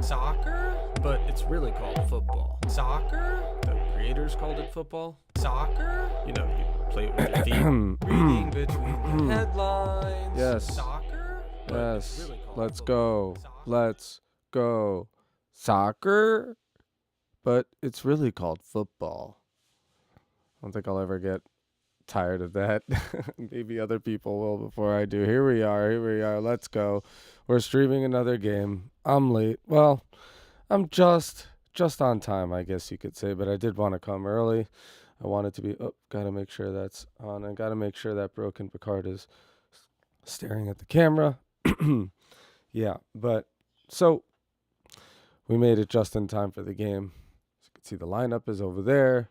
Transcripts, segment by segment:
Soccer? But it's really called football. Soccer? The creators called it football. Soccer? You know, you play it with your feet. Reading between the headlines. Yes. Soccer? But it's Yes. really called Let's football. go. Soccer? Let's go. Soccer? But it's really called football. I don't think I'll ever get tired of that. Maybe other people will before I do. Here we are. Let's go. We're streaming another game. I'm late. Well, I'm just on time, I guess you could say, but I did want to come early. I wanted to be gotta make sure that's on, and gotta make sure that Broken Picard is staring at the camera. Yeah, but so we made it just in time for the game. As you can see, the lineup is over there,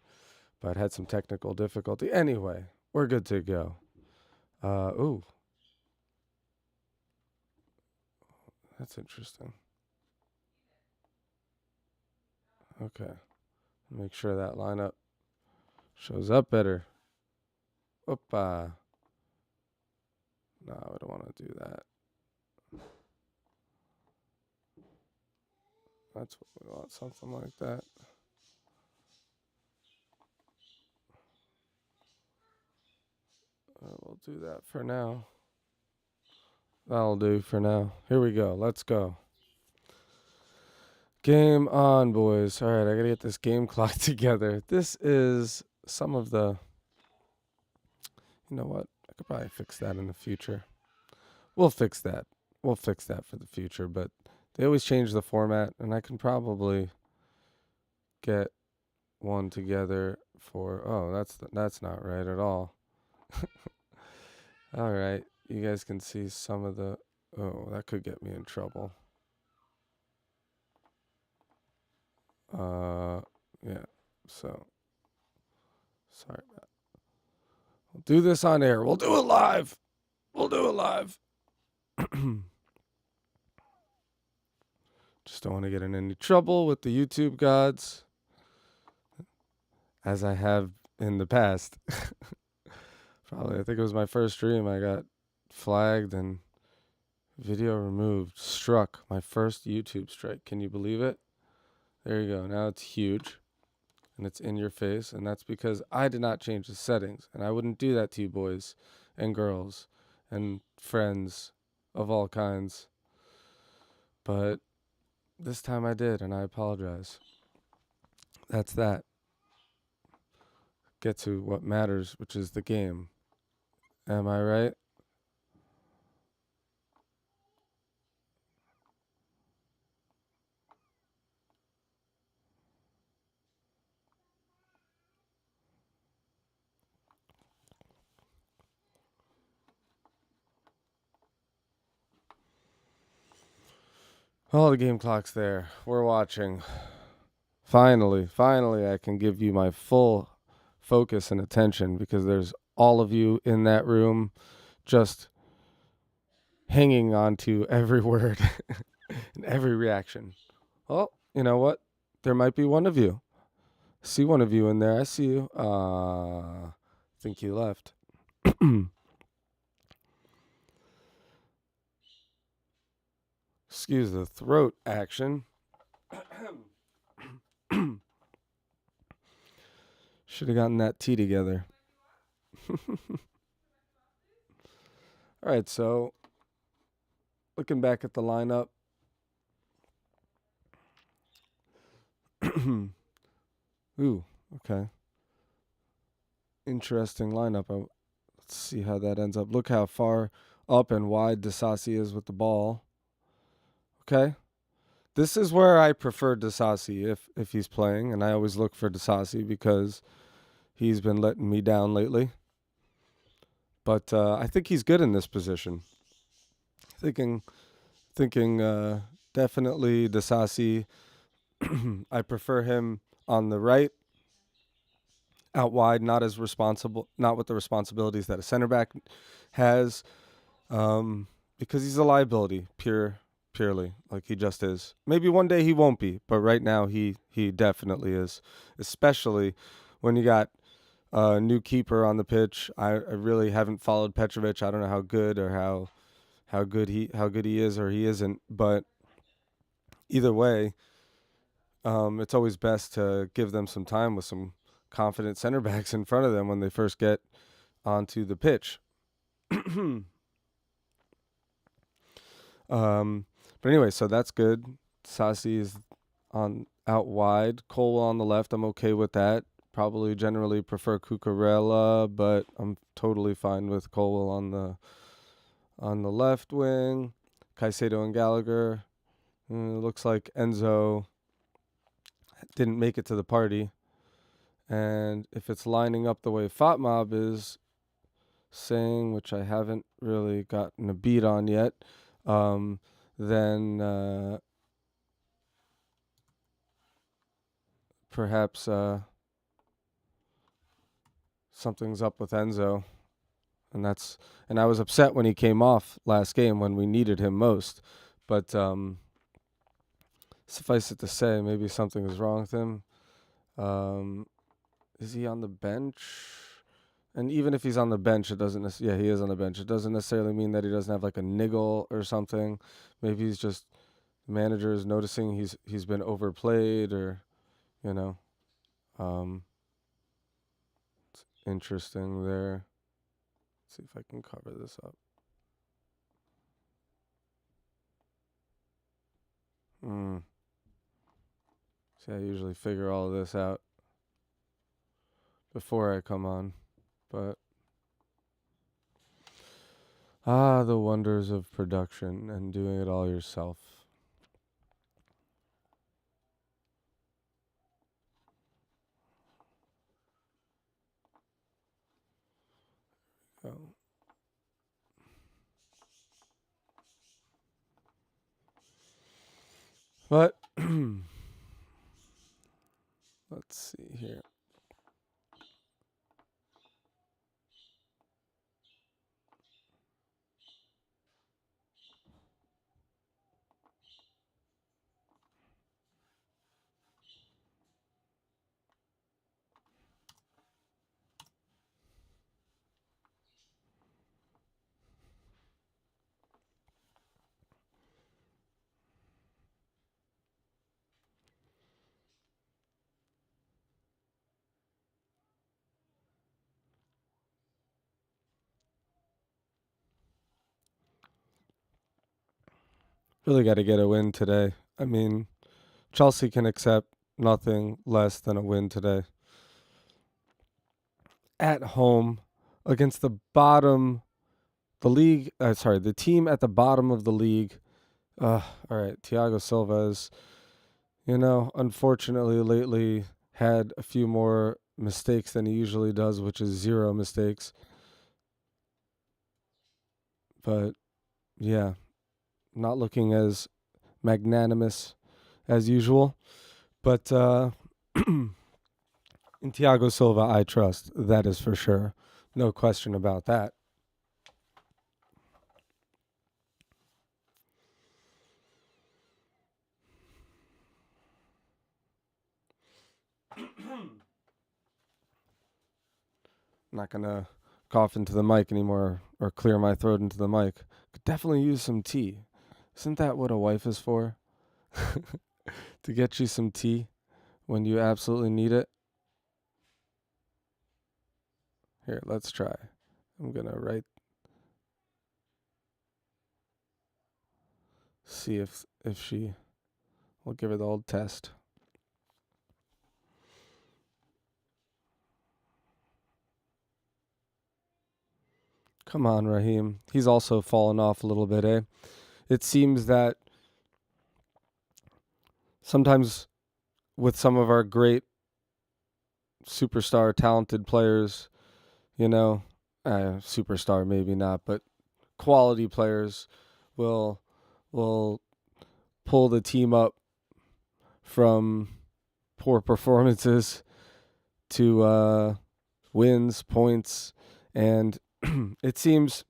but had some technical difficulty. Anyway, we're good to go. Ooh. That's interesting. Okay. Make sure that lineup shows up better. Opa. No, I don't want to do that. That's what we want, something like that. We'll do that for now. That'll do for now. Here we go. Let's go. Game on, boys. All right, I gotta get this game clock together. This is some of the... You know what? I could probably fix that in the future. We'll fix that. We'll fix that for the future, but they always change the format, and I can probably get one together for... Oh, that's not right at all. All right, you guys can see some of the... Oh, that could get me in trouble. Yeah, so... Sorry about that. We'll do this on air. We'll do it live. Just don't want to get in any trouble with the YouTube gods, as I have in the past. Probably, I think it was my first stream. I got flagged and video removed. Struck. My first YouTube strike. Can you believe it? There you go. Now it's huge. And it's in your face. And that's because I did not change the settings. And I wouldn't do that to you boys and girls and friends of all kinds. But this time I did, and I apologize. That's that. Get to what matters, which is the game. Am I right? Oh, the game clock's there. We're watching. Finally, I can give you my full focus and attention because there's all of you in that room just hanging on to every word and every reaction. Well, you know what? There might be one of you. I see one of you in there. I see you. I think you left. Excuse the throat action. Should have gotten that tea together. All right, so looking back at the lineup. Ooh, okay. Interesting lineup. Let's see how that ends up. Look how far up and wide Disasi is with the ball. Okay. This is where I prefer Disasi if he's playing, and I always look for Disasi because he's been letting me down lately. But I think he's good in this position. Thinking definitely Disasi. I prefer him on the right, out wide, not with the responsibilities that a center back has, because he's a liability, purely, like he just is. Maybe one day he won't be, but right now he definitely is, especially when you got a new keeper on the pitch. I really haven't followed Petrovic. I don't know how good or how good he is or he isn't, but either way, it's always best to give them some time with some confident center backs in front of them when they first get onto the pitch. But anyway, so that's good. Sassi is on out wide. Colwell on the left. I'm okay with that. Probably generally prefer Cucurella, but I'm totally fine with Colwell on the left wing. Caicedo and Gallagher. Looks like Enzo didn't make it to the party. And if it's lining up the way FotMob is saying, which I haven't really gotten a beat on yet, then perhaps something's up with Enzo. And I was upset when he came off last game when we needed him most. But suffice it to say, maybe something is wrong with him. Is he on the bench? And even if he's on the bench, it doesn't. Yeah, he is on the bench. It doesn't necessarily mean that he doesn't have like a niggle or something. Maybe he's just the manager is noticing he's been overplayed, or it's interesting there. Let's see if I can cover this up. See, I usually figure all of this out before I come on, but the wonders of production and doing it all yourself. Oh. But let's see here. Really got to get a win today. I mean, Chelsea can accept nothing less than a win today. At home against the team at the bottom of the league. All right, Thiago Silva is, unfortunately lately had a few more mistakes than he usually does, which is 0 mistakes. But yeah, not looking as magnanimous as usual. But in Thiago Silva, I trust. That is for sure. No question about that. I'm not going to cough into the mic anymore or clear my throat into the mic. Could definitely use some tea. Isn't that what a wife is for? To get you some tea when you absolutely need it? Here, let's try. I'm going to see if she will give her the old test. Come on, Raheem. He's also fallen off a little bit, eh? It seems that sometimes with some of our great superstar talented players, superstar maybe not, but quality players will pull the team up from poor performances to wins, points, and it seems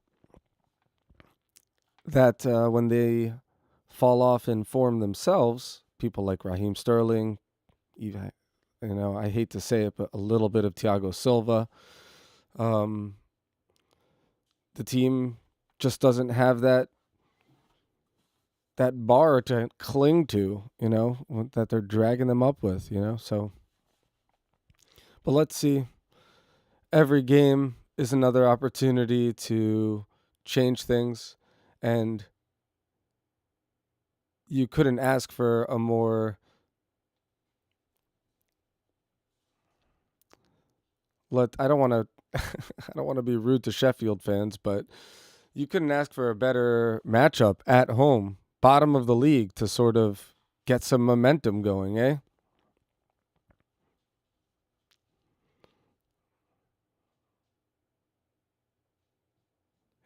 that when they fall off in form themselves, people like Raheem Sterling, even, I hate to say it, but a little bit of Thiago Silva, the team just doesn't have that that bar to cling to, that they're dragging them up with, so. But let's see. Every game is another opportunity to change things, and you couldn't ask for a more I don't want to I don't want to be rude to Sheffield fans, but you couldn't ask for a better matchup at home, bottom of the league, to sort of get some momentum going, eh?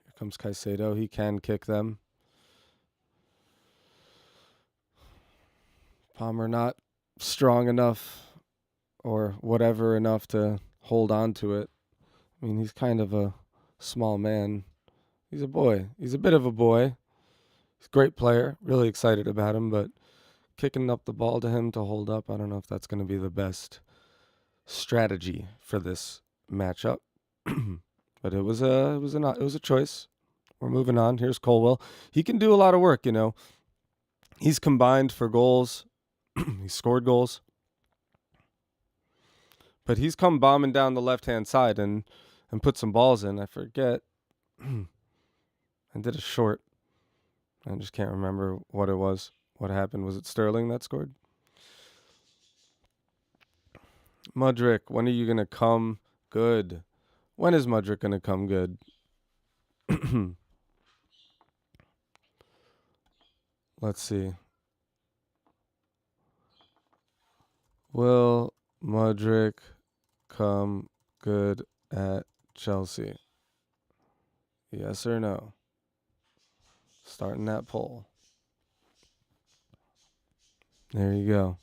Here comes Caicedo. He can kick them. Palmer not strong enough or whatever enough to hold on to it. I mean, he's kind of a small man. He's a boy. He's a bit of a boy. He's a great player. Really excited about him, but kicking up the ball to him to hold up, I don't know if that's going to be the best strategy for this matchup. But it was a choice. We're moving on. Here's Colwell. He can do a lot of work, He's combined for goals. He scored goals. But he's come bombing down the left-hand side and put some balls in. I forget. I did a short. I just can't remember what it was. What happened? Was it Sterling that scored? Mudryk, when are you going to come good? When is Mudryk going to come good? Let's see. Will Mudryk come good at Chelsea? Yes or no? Starting that poll. There you go.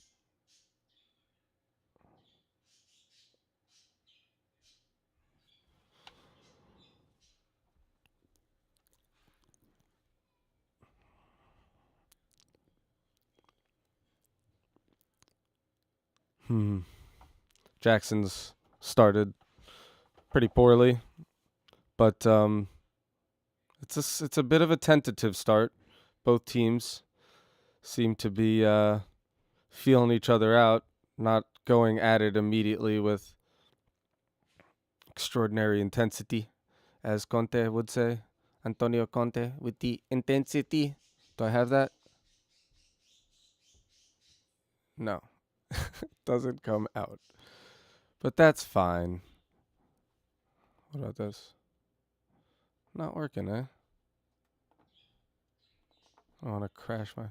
Jackson's started pretty poorly, but it's a bit of a tentative start. Both teams seem to be feeling each other out, not going at it immediately with extraordinary intensity, as Conte would say. Antonio Conte with the intensity. Do I have that? No. Doesn't come out. But that's fine. What about this? Not working, eh? I want to crash my...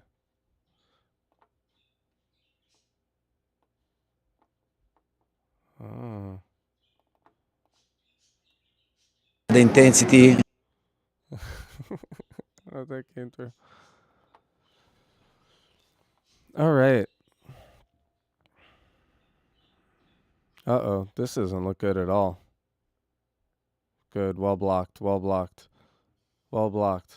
Oh. The intensity. Oh, that came through. All right. Uh-oh. This doesn't look good at all. Good. Well blocked. Well blocked. Well blocked.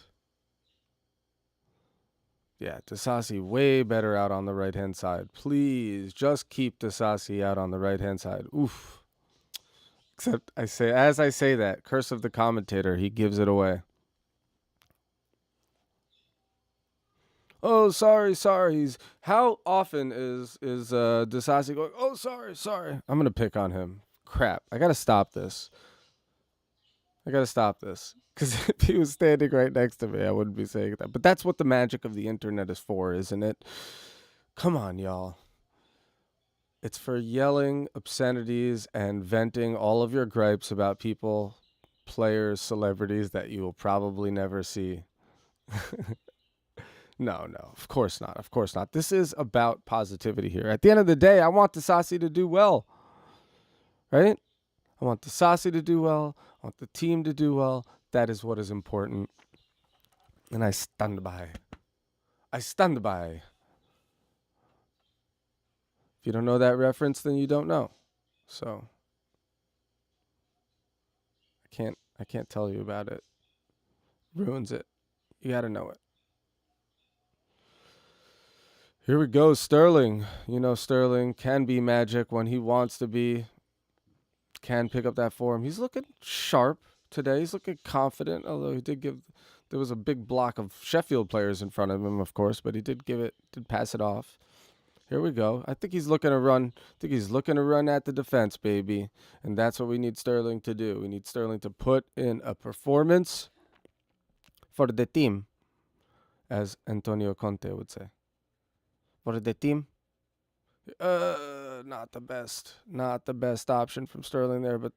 Yeah, Disasi way better out on the right-hand side. Please, just keep Disasi out on the right-hand side. Oof. Except as I say that, curse of the commentator, he gives it away. Oh, sorry. How often is Disasi going, oh, sorry. I'm going to pick on him. Crap. I got to stop this. Because if he was standing right next to me, I wouldn't be saying that. But that's what the magic of the internet is for, isn't it? Come on, y'all. It's for yelling obscenities and venting all of your gripes about people, players, celebrities that you will probably never see. No, of course not. This is about positivity here. At the end of the day, I want Disasi to do well, right? I want Disasi to do well. I want the team to do well. That is what is important. And I stand by. If you don't know that reference, then you don't know. So I can't tell you about it. Ruins it. You got to know it. Here we go, Sterling. Sterling can be magic when he wants to be. Can pick up that form. He's looking sharp today. He's looking confident, although he did give There was a big block of Sheffield players in front of him, of course, but he did pass it off. Here we go. I think he's looking to run. At the defense, baby. And that's what we need Sterling to do. We need Sterling to put in a performance for the team, as Antonio Conte would say. For the team. Not the best option from Sterling there, but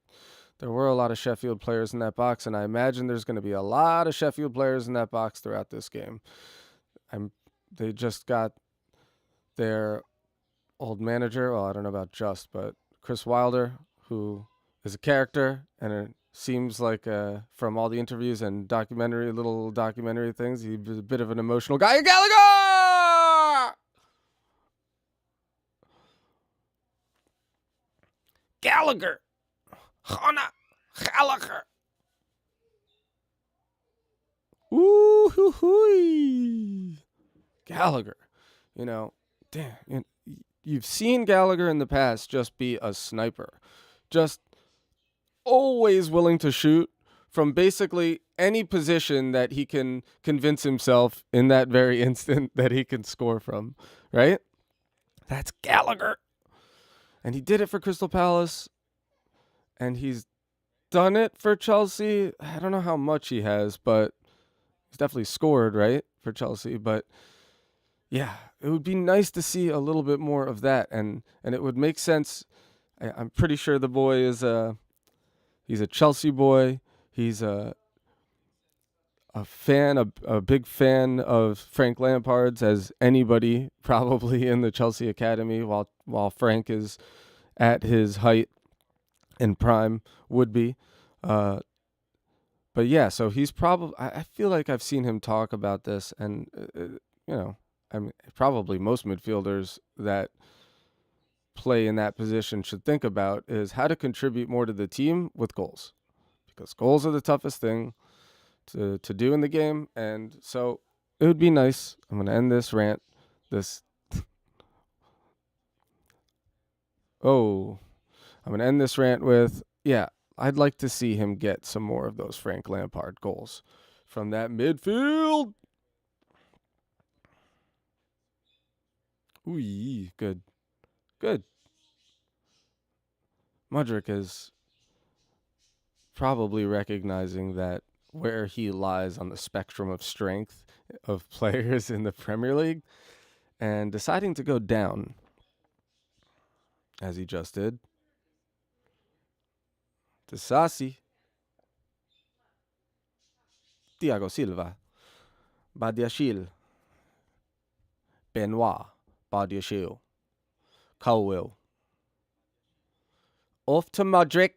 there were a lot of Sheffield players in that box, and I imagine there's going to be a lot of Sheffield players in that box throughout this game. They just got their old manager, well, I don't know about but Chris Wilder, who is a character, and it seems like from all the interviews and little documentary things, he's a bit of an emotional guy. Gallagher! Hannah Gallagher. Ooh, Gallagher. Damn. You've seen Gallagher in the past just be a sniper. Just always willing to shoot from basically any position that he can convince himself in that very instant that he can score from, right? That's Gallagher. And he did it for Crystal Palace, and he's done it for Chelsea. I don't know how much he has, but he's definitely scored, right, for Chelsea. But yeah, it would be nice to see a little bit more of that, and it would make sense. I'm pretty sure the boy is he's a Chelsea boy. He's a big fan of Frank Lampard's, as anybody probably in the Chelsea academy, while Frank is at his height and prime would be. But yeah, so he's probably, I feel like I've seen him talk about this, and probably most midfielders that play in that position should think about is how to contribute more to the team with goals, because goals are the toughest thing to do in the game. And so it would be nice. I'm going to end this rant. I'm going to end this rant with, I'd like to see him get some more of those Frank Lampard goals from that midfield. Ooh, good. Mudryk is probably recognizing that where he lies on the spectrum of strength of players in the Premier League, and deciding to go down, as he just did, to Sassi, Thiago Silva, Badiashile, Benoit, Badiashile, Colwill. Off to Mudryk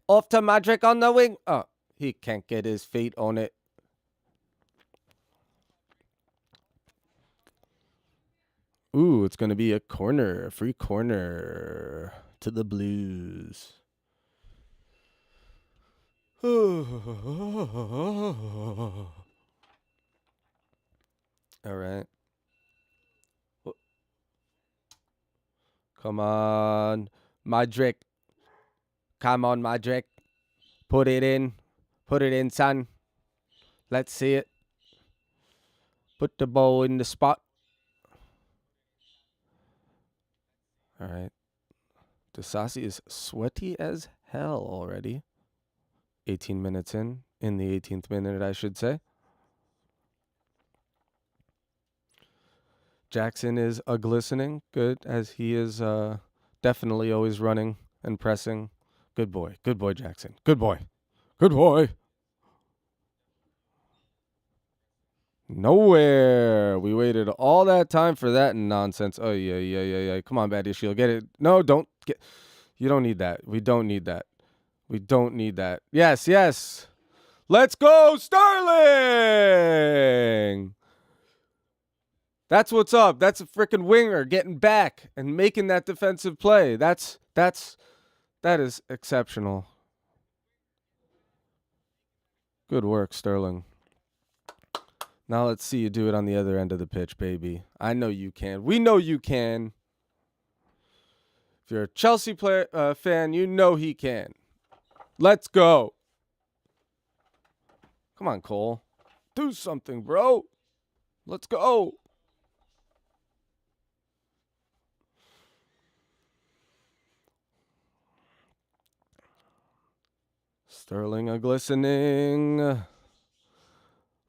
on the wing. Oh, he can't get his feet on it. Ooh, it's going to be a free corner to the Blues. All right. Come on, Mudryk. Come on, Mudryk. Put it in, son. Let's see it. Put the ball in the spot. All right. Disasi is sweaty as hell already. 18 minutes in the 18th minute, I should say. Jackson is a glistening, good, as he is definitely always running and pressing. Good boy, Jackson. Good boy. Nowhere. We waited all that time for that nonsense. Oh, yeah. Come on, Badiashile, get it. No, don't get. You don't need that. We don't need that. Yes. Let's go, Sterling! That's what's up. That's a freaking winger getting back and making that defensive play. That is exceptional. Good work, Sterling. Now let's see you do it on the other end of the pitch, baby. I know you can. We know you can. If you're a Chelsea fan, you know he can. Let's go. Come on, Cole. Do something, bro. Let's go. Sterling a glistening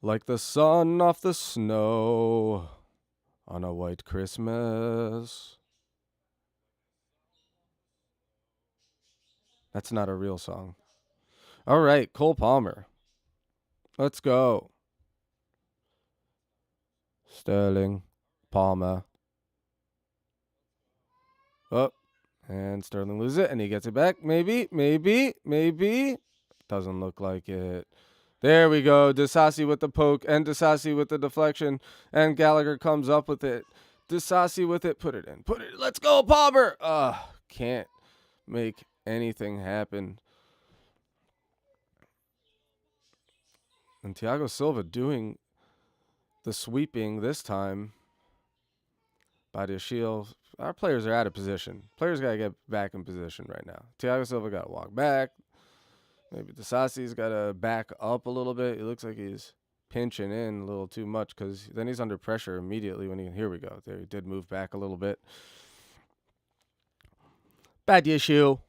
like the sun off the snow on a white Christmas. That's not a real song. All right, Cole Palmer. Let's go. Sterling, Palmer. Oh, and Sterling loses it, and he gets it back. Maybe. Doesn't look like it. There we go. Disasi with the poke, and Disasi with the deflection, and Gallagher comes up with it. Disasi with it. Put it in. Let's go, Palmer. Can't make anything happen. And Thiago Silva doing the sweeping this time. Badiashile. Our players are out of position. Players got to get back in position right now. Thiago Silva got to walk back. Maybe Disasi's got to back up a little bit. It looks like he's pinching in a little too much because then he's under pressure immediately when he... Here we go. There, he did move back a little bit. Badiashile.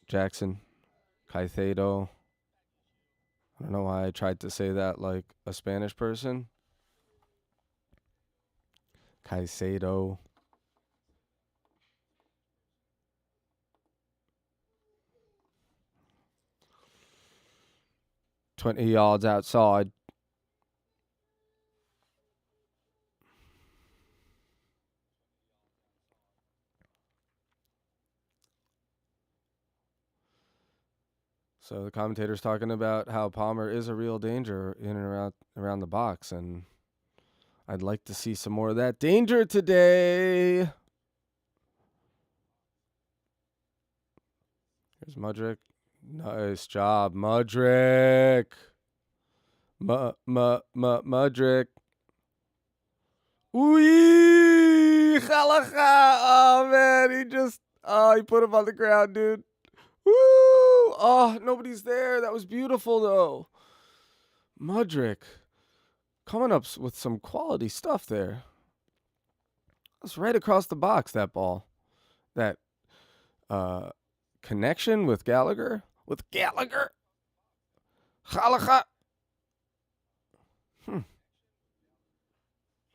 Jackson. Caicedo. I don't know why I tried to say that like a Spanish person. Caicedo. "20 yards outside." So the commentator's talking about how Palmer is a real danger in and around the box, and I'd like to see some more of that danger today. Here's Mudryk. Nice job, Mudryk. Mudryk. Wee! Khalacha! Oh, man, he put him on the ground, dude. Woo! Oh, nobody's there. That was beautiful, though. Mudryk coming up with some quality stuff there. That's right across the box, that ball. That connection with Gallagher. Khalacha.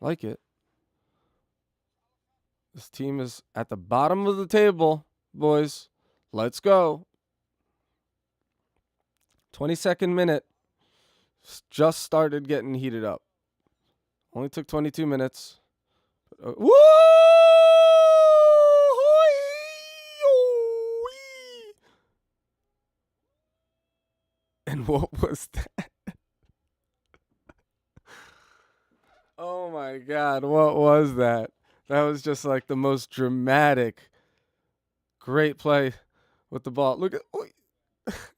Like it. This team is at the bottom of the table, boys. Let's go. 22nd minute. Just started getting heated up. Only took 22 minutes. Woo! And what was that? Oh my God, what was that? That was just like the most dramatic, great play with the ball. Look at,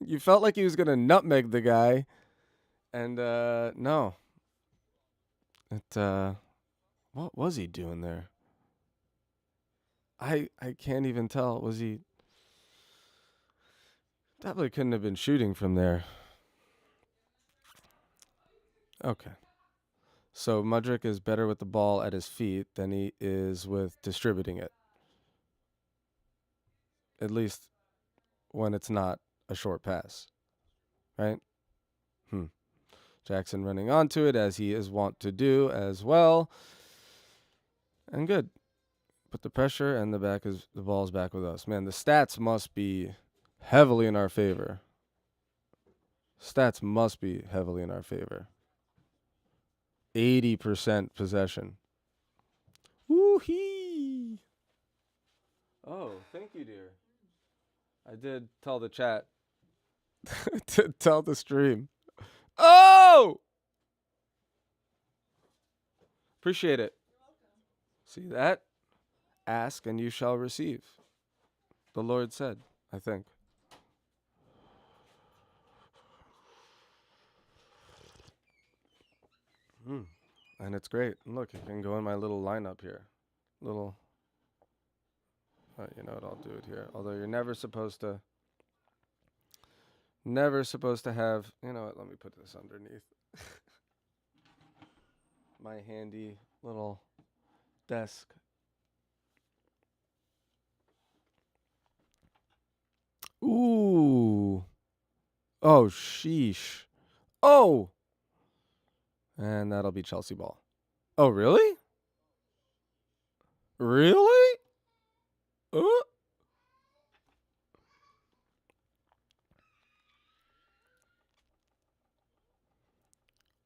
you felt like he was going to nutmeg the guy. And no. What was he doing there? I can't even tell. Was he... Definitely couldn't have been shooting from there. Okay. So Mudryk is better with the ball at his feet than he is with distributing it. At least when it's not a short pass. Right? Jackson running onto it as he is wont to do as well. And good. Put the pressure and the ball's back with us. Man, the stats must be heavily in our favor. 80% possession. Woo-hee. Oh, thank you, dear. I did tell the chat to tell the stream. Oh! Appreciate it. See that? Ask and you shall receive. The Lord said, I think. And it's great. Look, you can go in my little lineup here. You know what? I'll do it here. Although you're never supposed to Never supposed to have. You know what? Let me put this underneath my handy little desk. Ooh. Oh, sheesh. Oh. And that'll be Chelsea ball. Oh, really? Really?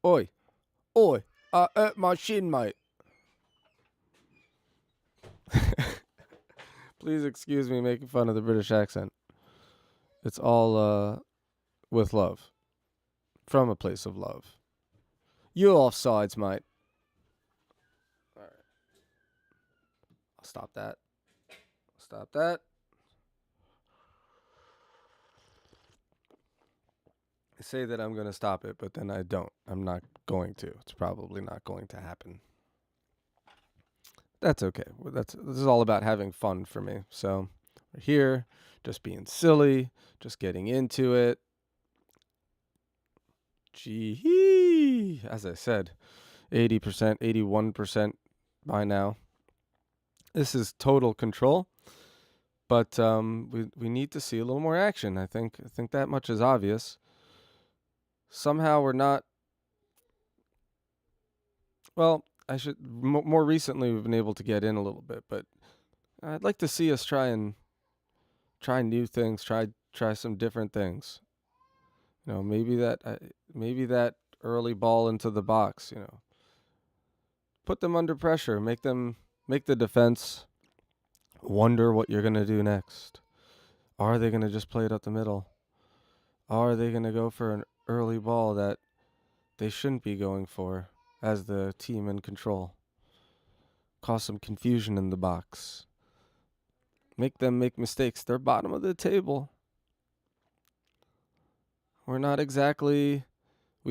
Oi. Oi. I hurt my shin, mate. Please excuse me making fun of the British accent. It's all with love. From a place of love. You're offsides, mate. All right. I'll stop that. Stop that. I say that I'm going to stop it, but then I don't. I'm not going to. It's probably not going to happen. That's okay. This is all about having fun for me. So we're here, just being silly, just getting into it. Gee, as I said, 80%, 81% by now. This is total control, but we need to see a little more action. I think that much is obvious. Somehow we're not. Well, I should more recently we've been able to get in a little bit, but I'd like to see us try new things, try some different things. You know, maybe that early ball into the box, you know. Put them under pressure, make the defense wonder what you're going to do next. Are they going to just play it up the middle? Are they going to go for an early ball that they shouldn't be going for as the team in control? Cause some confusion in the box. Make them make mistakes. They're bottom of the table. We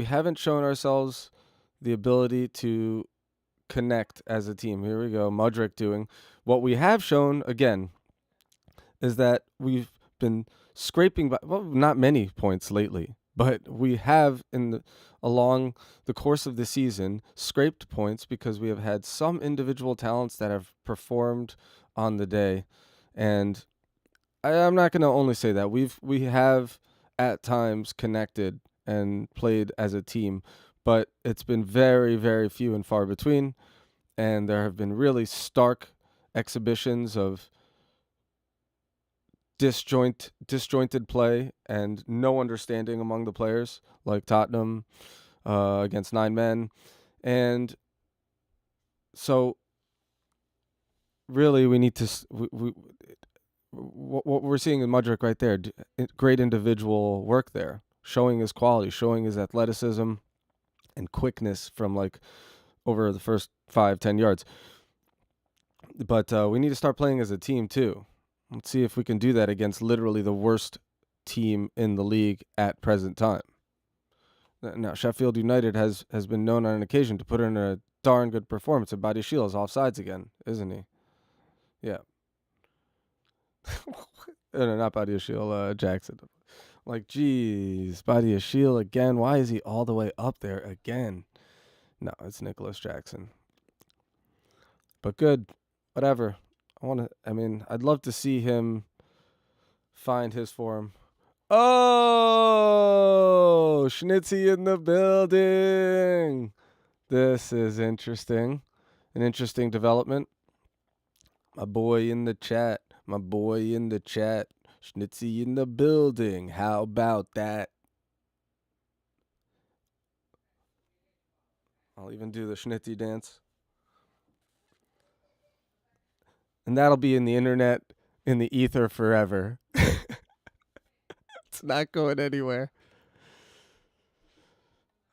haven't shown ourselves the ability to connect as a team. Here we go. Mudryk doing. What we have shown, again, is that we've been scraping by, well, not many points lately, but we have along the course of the season scraped points because we have had some individual talents that have performed on the day. And I'm not going to only say that. We have at times connected and played as a team, but it's been very, very few and far between. And there have been really stark exhibitions of disjointed play and no understanding among the players, like Tottenham against 9 men. And so really we need to what we're seeing in Mudryk right there, great individual work there, showing his quality, showing his athleticism and quickness from like over the first 5-10 yards. But we need to start playing as a team too. Let's see if we can do that against literally the worst team in the league at present time. Now, Sheffield United has been known on an occasion to put in a darn good performance. And Buddy Shields offsides again, isn't he? Yeah. No, not Buddy Shield, Jackson. Like, geez, Buddy Shield again. Why is he all the way up there again? No, it's Nicholas Jackson. But good, whatever. I'd love to see him find his form. Oh, Schnitzy in the building. This is interesting. An interesting development. My boy in the chat. Schnitzy in the building. How about that? I'll even do the Schnitzy dance. And that'll be in the internet, in the ether forever. It's not going anywhere.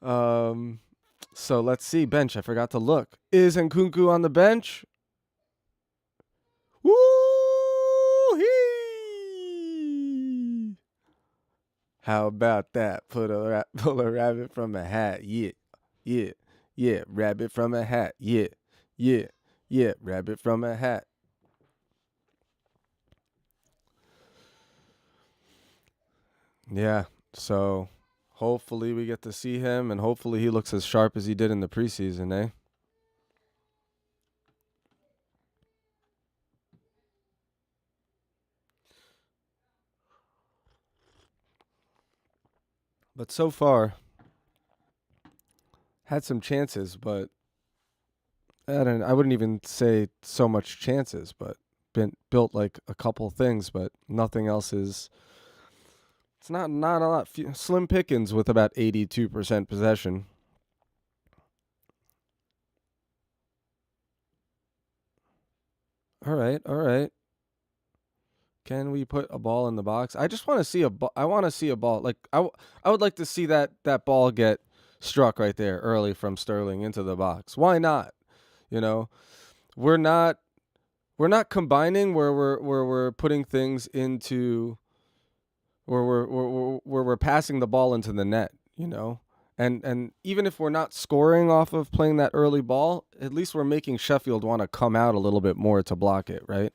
So let's see. Bench. I forgot to look. Is Nkunku on the bench? Woo-hee! How about that? Pull a rabbit from a hat. Yeah. Rabbit from a hat. Yeah. Rabbit from a hat. Yeah. So hopefully we get to see him, and hopefully he looks as sharp as he did in the preseason, eh? But so far, had some chances, but I wouldn't even say so much chances, but been built like a couple things, but nothing else is. It's not a lot. Slim pickings with about 82% possession. All right, all right. Can we put a ball in the box? I just want to see a ball. I want to see a ball. Like I would like to see that ball get struck right there early from Sterling into the box. Why not? You know, we're not combining where we're putting things into where we're passing the ball into the net. You know, and even if we're not scoring off of playing that early ball, at least we're making Sheffield want to come out a little bit more to block it, right?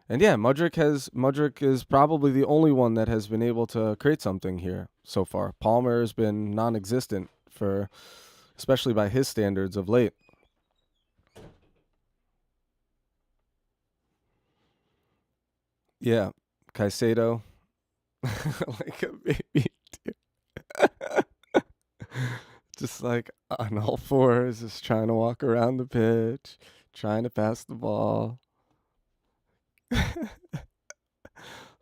And yeah, Mudryk is probably the only one that has been able to create something here so far. Palmer has been non-existent for, especially by his standards of late. Yeah, Caicedo, like a baby, just like on all fours, just trying to walk around the pitch, trying to pass the ball.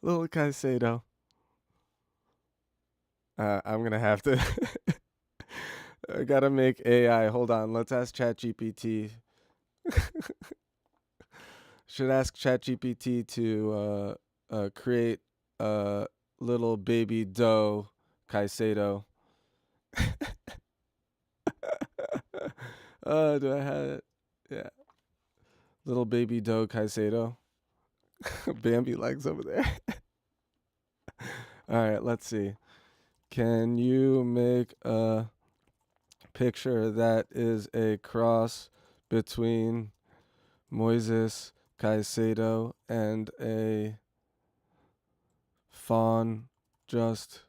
Little Caicedo. I'm gonna have to. I gotta make AI. Hold on. Let's ask ChatGPT. Should ask ChatGPT to create a little baby doe Caicedo. Do I have it? Yeah. Little baby doe Caicedo. Bambi legs over there. All right, let's see. Can you make a picture that is a cross between Moises Caicedo and a fawn just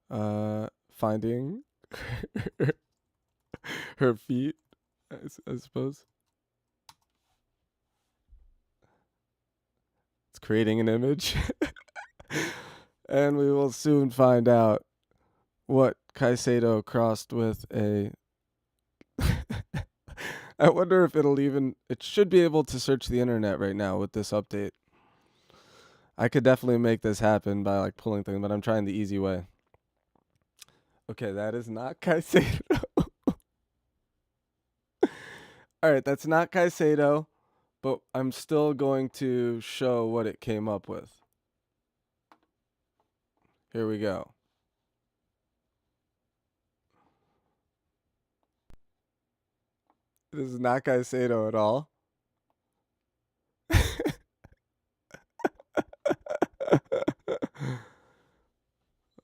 finding her feet, I suppose. It's creating an image. And we will soon find out what Caicedo crossed with a... I wonder if it should be able to search the internet right now with this update. I could definitely make this happen by like pulling things, but I'm trying the easy way. Okay, that is not Caicedo. All right, that's not Caicedo, but I'm still going to show what it came up with. Here we go. This is not Caicedo at all.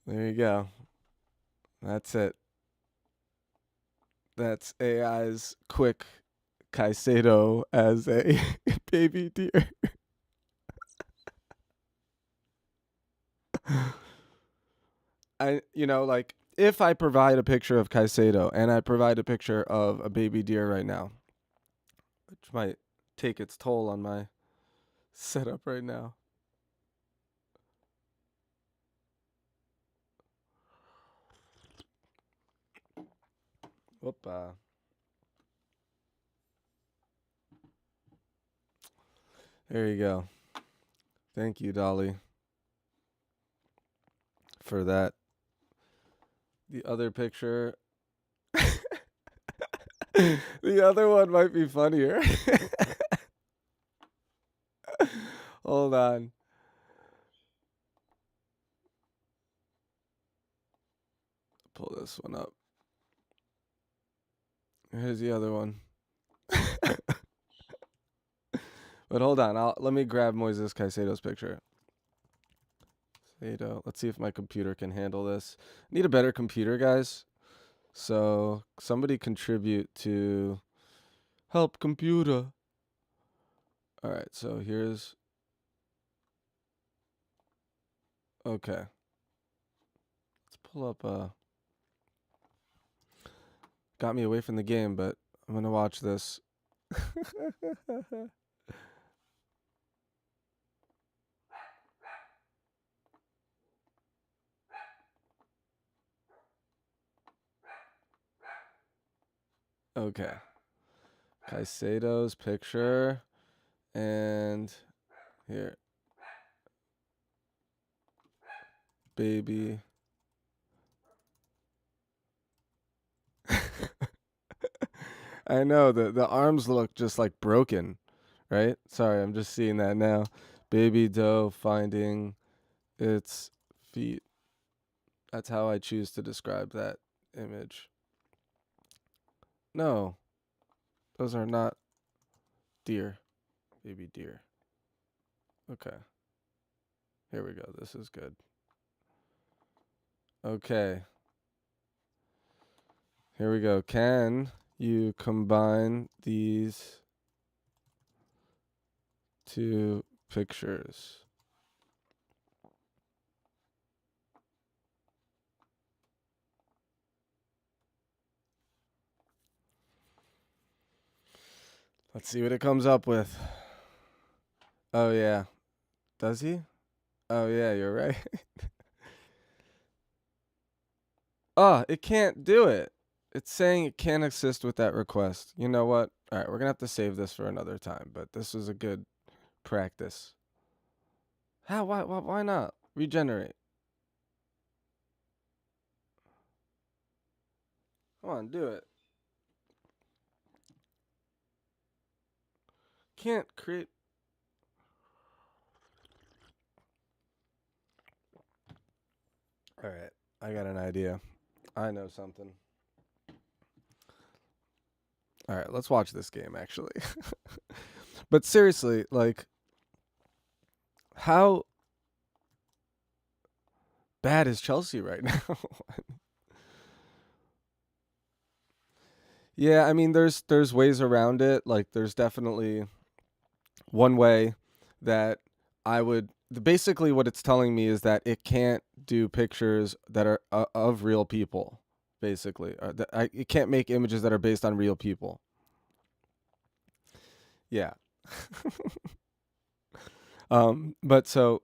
There you go. That's it. That's AI's quick Caicedo as a baby deer. Like if I provide a picture of Caicedo and I provide a picture of a baby deer right now, which might take its toll on my setup right now. Whoop. There you go. Thank you, Dolly, for that. The other picture. The other one might be funnier. Hold on. Pull this one up. Here's the other one. But hold on. Let me grab Moises Caicedo's picture. Let's see if my computer can handle this. I need a better computer, guys. So somebody contribute to help computer. All right, so here's... Okay. pull up got me away from the game, but I'm gonna watch this. Okay. Caicedo's picture. And here. Baby. I know the arms look just like broken, right? Sorry, I'm just seeing that now. Baby doe finding its feet. That's how I choose to describe that image. No, those are not deer. Baby deer. Okay. Here we go. This is good. Okay. Here we go. Can you combine these two pictures? Let's see what it comes up with. Oh, yeah. Does he? Oh, yeah, you're right. It can't do it. It's saying it can't assist with that request. You know what? All right, we're going to have to save this for another time, but this was a good practice. How? Why not? Regenerate. Come on, do it. Can't create. All right, I got an idea. I know something. All right, let's watch this game, actually. But seriously, like, how bad is Chelsea right now? Yeah, I mean, there's ways around it. Like, there's definitely one way that I would. Basically, what it's telling me is that it can't do pictures that are of real people. Basically, it can't make images that are based on real people. Yeah. But so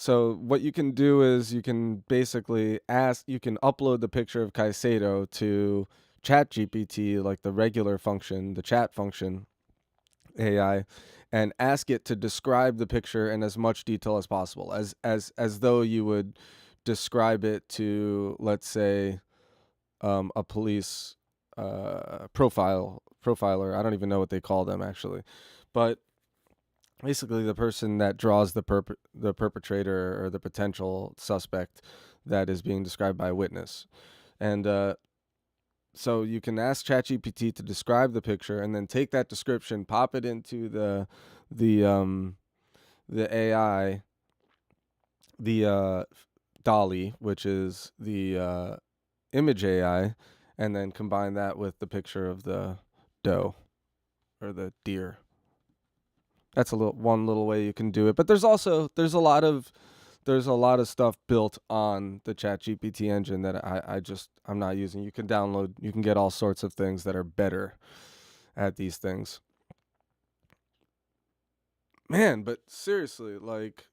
what you can do is you can basically you can upload the picture of Caicedo to ChatGPT, like the regular function, the chat function AI, and ask it to describe the picture in as much detail as possible, as though you would describe it to, let's say, a police profiler. I don't even know what they call them, actually, but basically the person that draws the perpetrator or the potential suspect that is being described by a witness. And so you can ask ChatGPT to describe the picture, and then take that description, pop it into the AI, the Dolly, which is the image AI, and then combine that with the picture of the doe or the deer. That's one little way you can do it. But there's a lot of stuff built on the ChatGPT engine that I'm not using. You can download, you can get all sorts of things that are better at these things. Man, but seriously, like,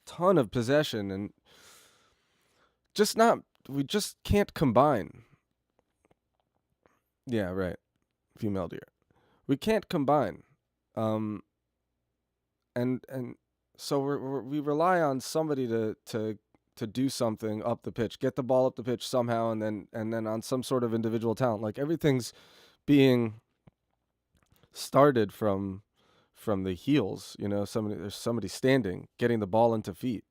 ton of possession, and we just can't combine. Yeah, right. Female deer. We can't combine. And so we rely on somebody to do something up the pitch, get the ball up the pitch somehow, and then on some sort of individual talent. Like, everything's being started from the heels. There's somebody standing, getting the ball into feet.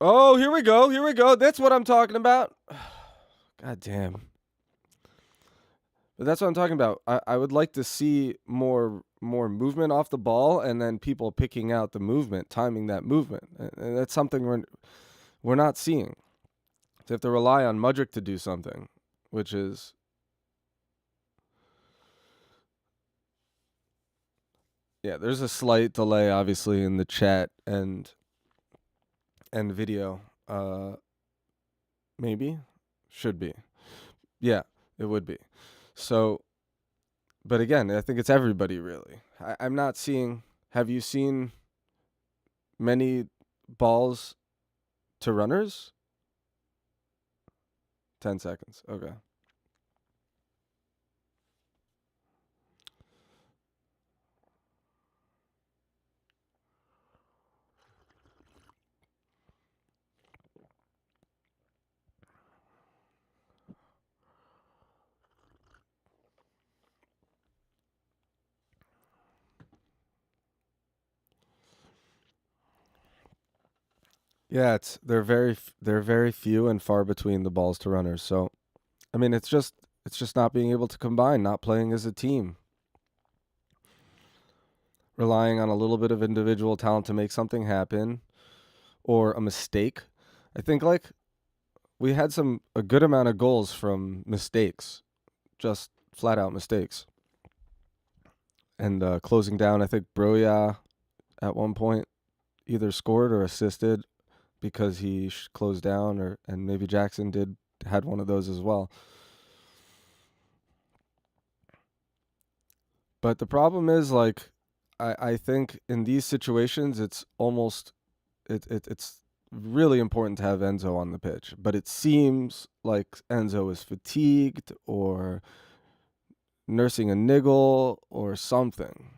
Oh, here we go. That's what I'm talking about. God damn. But that's what I'm talking about. I would like to see more movement off the ball, and then people picking out the movement, timing that movement. And that's something we're not seeing. So you have to rely on Mudryk to do something, which is Yeah, there's a slight delay, obviously, in the chat and video. Maybe, should be. Yeah, it would be. So, but again, I think it's everybody really. I'm not seeing. Have you seen many balls to runners? 10 seconds. Okay. Yeah, they're very few and far between, the balls to runners. So, I mean, it's just not being able to combine, not playing as a team, relying on a little bit of individual talent to make something happen, or a mistake. I think like we had a good amount of goals from mistakes, just flat out mistakes, and closing down. I think Broya at one point either scored or assisted because he closed down, and maybe Jackson had one of those as well. But the problem is, like, I think in these situations it's really important to have Enzo on the pitch. But it seems like Enzo is fatigued or nursing a niggle or something.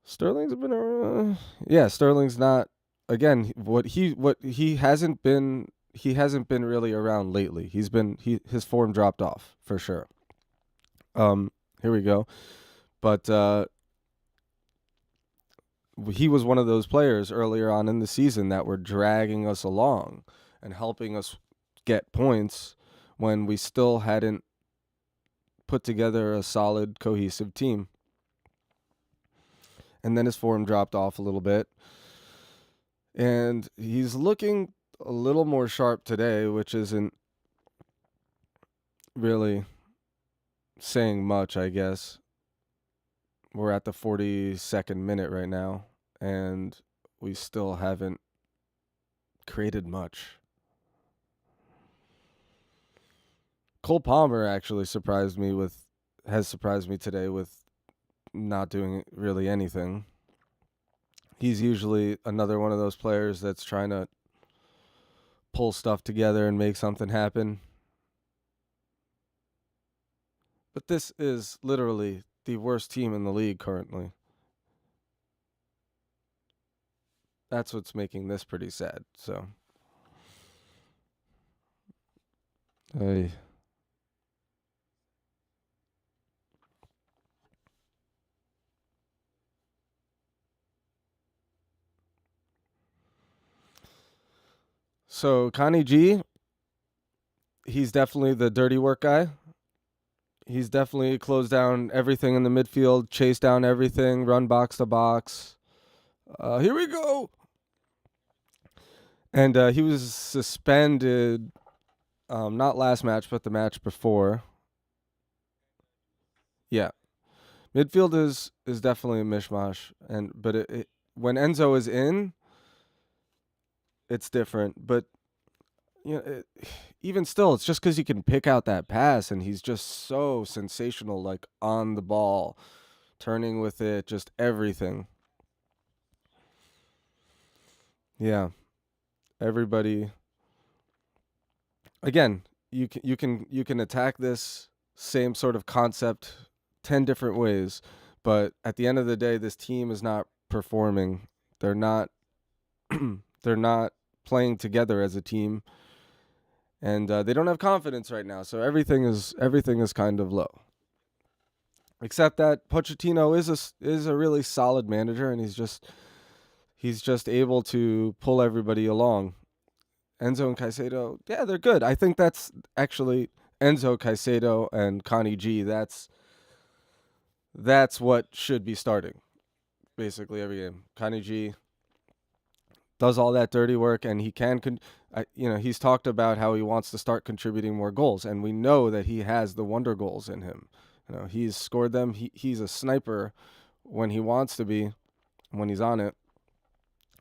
Sterling's been Sterling's not, again, what he hasn't been really around lately. His form dropped off for sure. Here we go. But he was one of those players earlier on in the season that were dragging us along and helping us get points when we still hadn't put together a solid, cohesive team. And then his form dropped off a little bit. And he's looking a little more sharp today, which isn't really saying much, I guess. We're at the 42nd minute right now, and we still haven't created much. Cole Palmer actually has surprised me today with not doing really anything. He's usually another one of those players that's trying to pull stuff together and make something happen. But this is literally the worst team in the league currently. That's what's making this pretty sad. So, So Connie G, he's definitely the dirty work guy. He's definitely closed down everything in the midfield, chased down everything, run box to box. Here we go. And he was suspended, not last match, but the match before. Yeah. Midfield is definitely a mishmash, but when Enzo is in, it's different. But even still, it's just because he can pick out that pass, and he's just so sensational, like on the ball, turning with it, just everything. Yeah, everybody. Again, you can attack this same sort of concept 10 different ways, but at the end of the day, this team is not performing. They're not they're not playing together as a team, and they don't have confidence right now. So everything is kind of low. Except that Pochettino is a really solid manager, and he's just able to pull everybody along. Enzo and Caicedo, yeah, they're good. I think that's actually Enzo, Caicedo, and Connie G. That's what should be starting basically every game. Connie G does all that dirty work, and he can, he's talked about how he wants to start contributing more goals, and we know that he has the wonder goals in him. He's scored them. He's a sniper when he wants to be, when he's on it,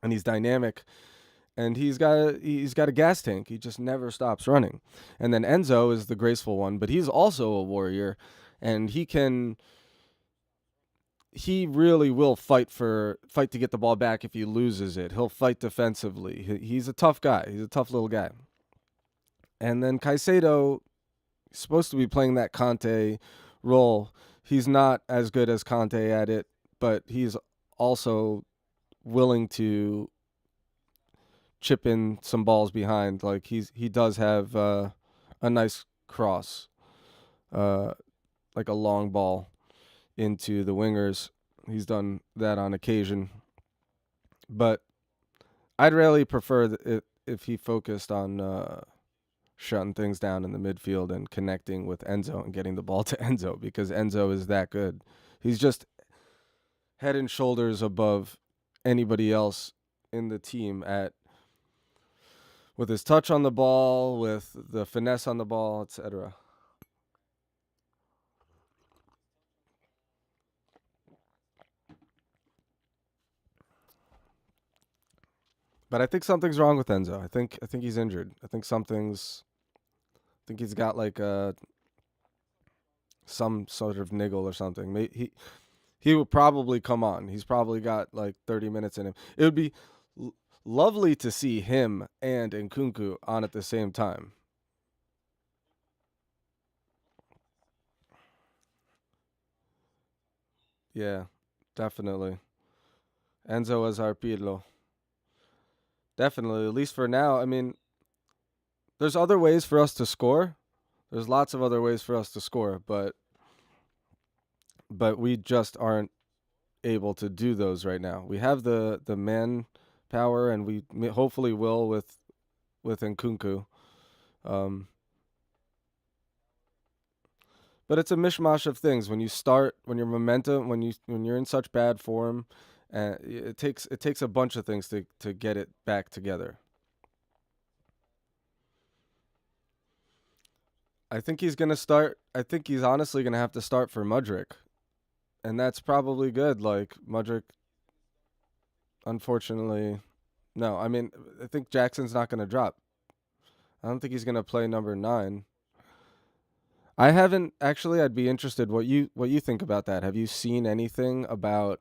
and he's dynamic. And he's got a gas tank. He just never stops running. And then Enzo is the graceful one, but he's also a warrior, and he really will fight to get the ball back if he loses it. He'll fight defensively. He's a tough guy. He's a tough little guy. And then Caicedo is supposed to be playing that Conte role. He's not as good as Conte at it, but he's also willing to chip in some balls behind. Like he does have a nice cross, like a long ball into the wingers. He's done that on occasion, but I'd really prefer it if he focused on shutting things down in the midfield and connecting with Enzo and getting the ball to Enzo, because Enzo is that good. He's just head and shoulders above anybody else in the team with his touch on the ball, with the finesse on the ball, etc. But I think something's wrong with Enzo. I think he's injured. I think he's got like some sort of niggle or something. He will probably come on. He's probably got like 30 minutes in him. It would be lovely to see him and Nkunku on at the same time. Yeah, definitely. Enzo as our Pirlo. Definitely, at least for now. I mean, there's other ways for us to score. There's lots of other ways for us to score, but we just aren't able to do those right now. We have the man power, and we hopefully will with Nkunku. But it's a mishmash of things. When you're momentum, when you're in such bad form, it takes a bunch of things to get it back together. I think he's gonna start. I think he's honestly gonna have to start for Mudryk, and that's probably good. Like Mudryk, unfortunately, no. I mean, I think Jackson's not gonna drop. I don't think he's gonna play number 9. I haven't actually. I'd be interested what you think about that. Have you seen anything about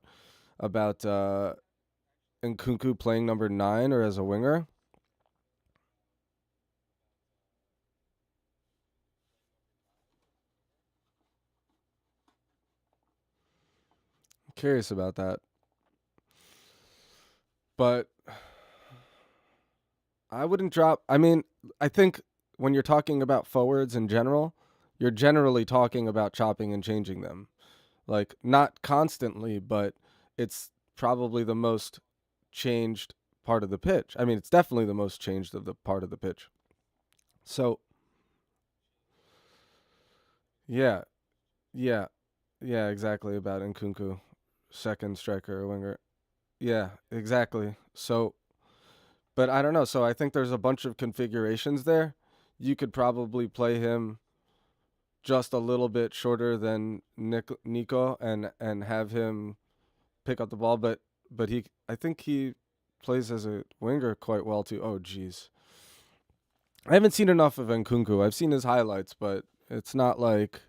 Nkunku playing number 9 or as a winger? I'm curious about that. But I wouldn't drop. I mean, I think when you're talking about forwards in general, you're generally talking about chopping and changing them. Like, not constantly, but it's probably the most changed part of the pitch. I mean, it's definitely the most changed of the part of the pitch. So, yeah, yeah, yeah, exactly, about Nkunku, second striker or winger. Yeah, exactly. So, but I don't know. So I think there's a bunch of configurations there. You could probably play him just a little bit shorter than Nico and have him pick up the ball, but I think he plays as a winger quite well too. Oh geez. I haven't seen enough of Nkunku. I've seen his highlights, but it's not like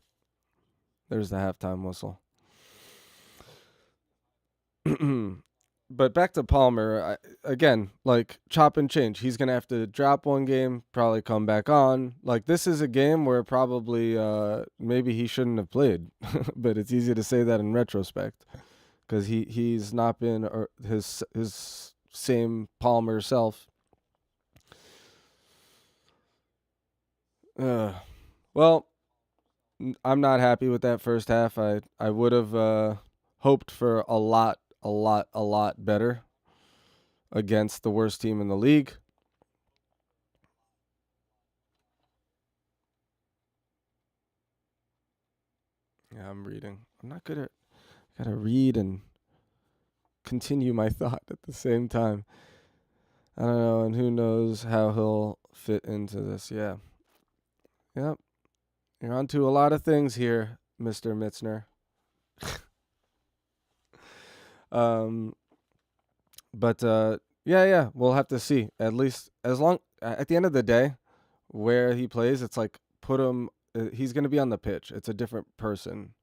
there's the halftime whistle. But back to Palmer, again, like chop and change. He's going to have to drop one game, probably come back on. Like this is a game where probably maybe he shouldn't have played, but it's easy to say that in retrospect because he's not been his same Palmer self. Well, I'm not happy with that first half. I would have hoped for a lot better against the worst team in the league. Yeah, I'm reading. I'm not good at. I gotta read and continue my thought at the same time. I don't know, and who knows how he'll fit into this. Yeah. Yep. You're onto a lot of things here, Mr. Mitzner. But yeah, we'll have to see. At least at the end of the day, where he plays, it's like put him. He's going to be on the pitch. It's a different person.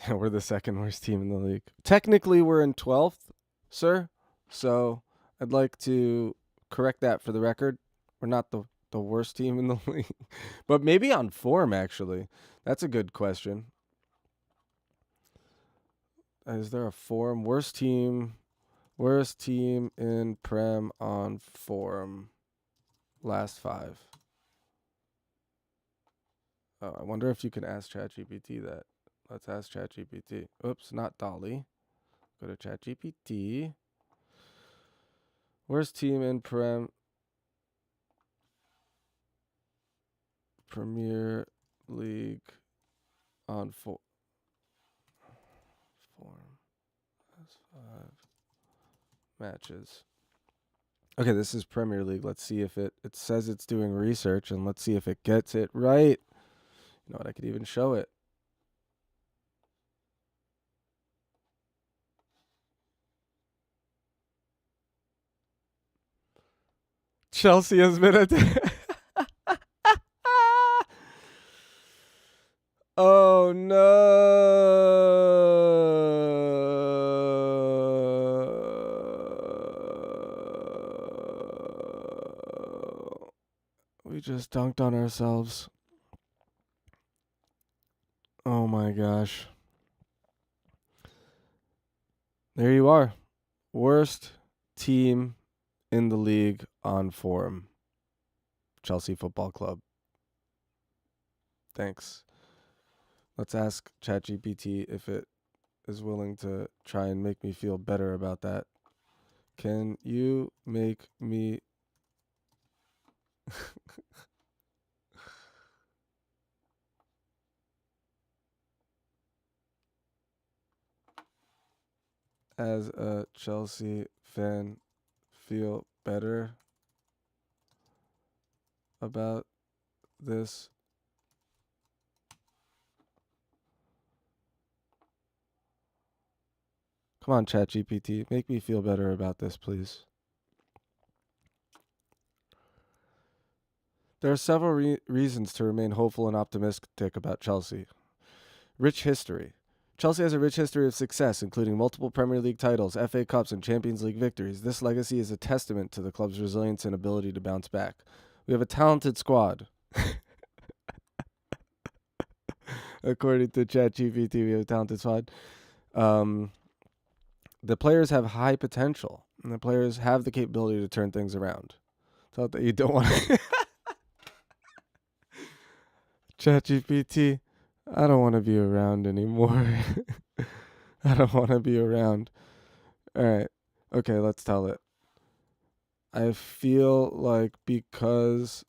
We're the second worst team in the league. Technically, we're in 12th, sir. So I'd like to correct that for the record. We're not the worst team in the league, but maybe on form, actually. That's a good question. Is there a form? Worst team in Prem on form. Last 5. Oh, I wonder if you can ask ChatGPT that. Let's ask ChatGPT. Oops, not Dolly. Go to ChatGPT. Worst team in Premier League on form. That's 5 matches. Okay, this is Premier League. Let's see if it says it's doing research, and let's see if it gets it right. You know what? I could even show it. Chelsea has been oh no. We just dunked on ourselves. Oh my gosh. There you are. Worst team in the league on form. Chelsea Football Club. Thanks. Let's ask ChatGPT if it is willing to try and make me feel better about that. Can you make me as a Chelsea fan feel better about this? Come on, ChatGPT. Make me feel better about this, please. There are several reasons to remain hopeful and optimistic about Chelsea. Rich history. Chelsea has a rich history of success, including multiple Premier League titles, FA Cups, and Champions League victories. This legacy is a testament to the club's resilience and ability to bounce back. We have a talented squad. According to ChatGPT, we have a talented squad. The players have high potential, and the players have the capability to turn things around. Thought that you don't want to... ChatGPT, I don't want to be around anymore. I don't want to be around. All right. Okay, let's tell it. I feel like because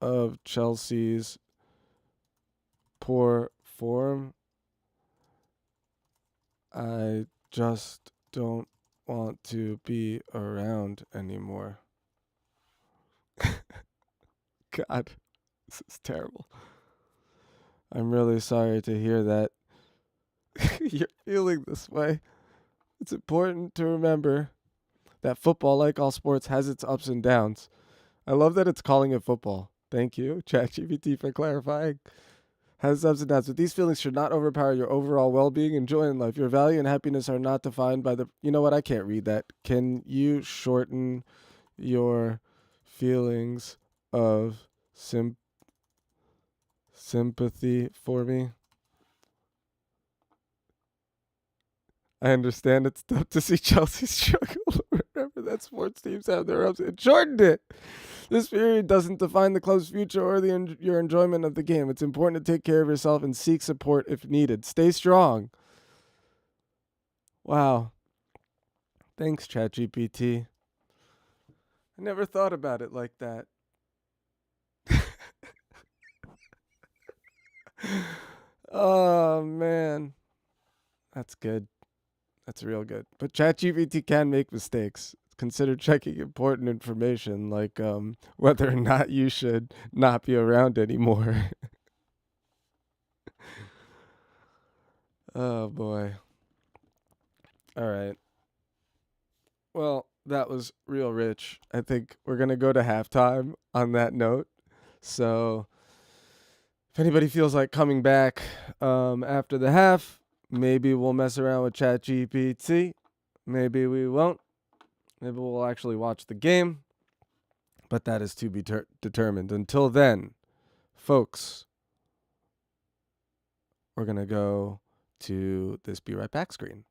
of Chelsea's poor form, I just don't want to be around anymore. God, this is terrible. I'm really sorry to hear that you're feeling this way. It's important to remember that football, like all sports, has its ups and downs. I love that it's calling it football. Thank you, ChatGPT, for clarifying. Has ups and downs, but these feelings should not overpower your overall well-being and joy in life. Your value and happiness are not defined by the... You know what? I can't read that. Can you shorten your feelings of sympathy for me? I understand it's tough to see Chelsea struggle. Remember that sports teams have their ups. It shortened it. This period doesn't define the club's future or your enjoyment of the game. It's important to take care of yourself and seek support if needed. Stay strong. Wow. Thanks, ChatGPT. I never thought about it like that. Oh, man. That's good. That's real good. But ChatGPT can make mistakes. Consider checking important information like whether or not you should not be around anymore. Oh, boy. All right. Well, that was real rich. I think we're going to go to halftime on that note. So if anybody feels like coming back after the half, maybe we'll mess around with ChatGPT. Maybe we won't. Maybe we'll actually watch the game. But that is to be determined. Until then, folks, we're going to go to this Be Right Back screen.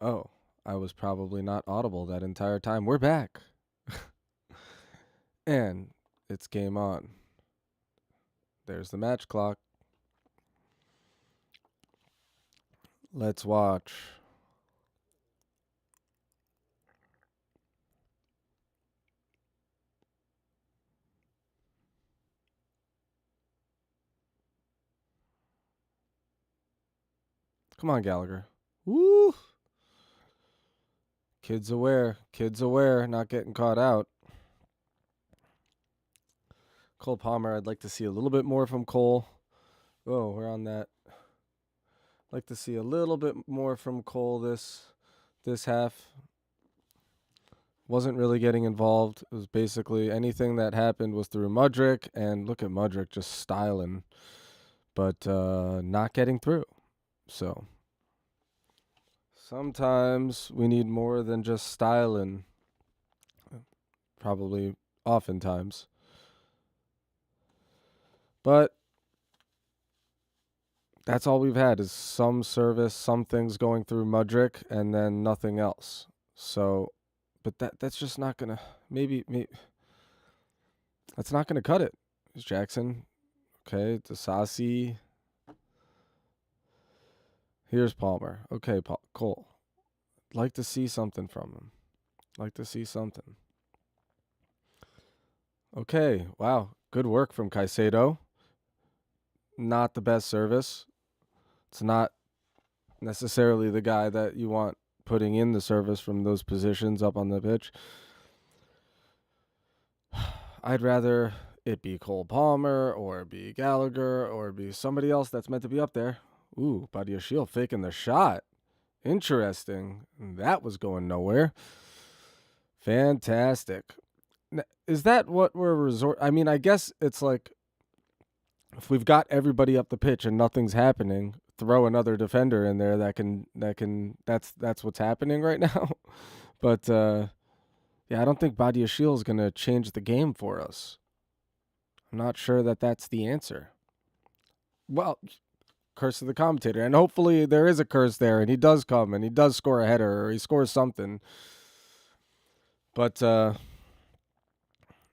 Oh, I was probably not audible that entire time. We're back. And it's game on. There's the match clock. Let's watch. Come on, Gallagher. Woo! Kids aware, not getting caught out. Cole Palmer, I'd like to see a little bit more from Cole. Oh, we're on that. Like to see a little bit more from Cole this half. Wasn't really getting involved. It was basically anything that happened was through Mudryk, and look at Mudryk just styling, but not getting through. So sometimes we need more than just styling. Probably oftentimes. But that's all we've had is some service, some things going through Mudryk, and then nothing else. So, but that's just not gonna maybe that's not gonna cut it. It's Jackson, okay, Disasi. Here's Palmer. Okay, Cole. Like to see something from him. Like to see something. Okay, wow, good work from Caicedo. Not the best service. It's not necessarily the guy that you want putting in the service from those positions up on the pitch. I'd rather it be Cole Palmer or be Gallagher or be somebody else that's meant to be up there. Ooh, Badiashile faking the shot. Interesting. That was going nowhere. Fantastic. Is that what we're I mean, I guess it's like if we've got everybody up the pitch and nothing's happening, throw another defender in there that's what's happening right now. But yeah, I don't think Badiashile is going to change the game for us. I'm not sure that that's the answer. Well, curse of the commentator, and hopefully there is a curse there and he does come and he does score a header or he scores something. But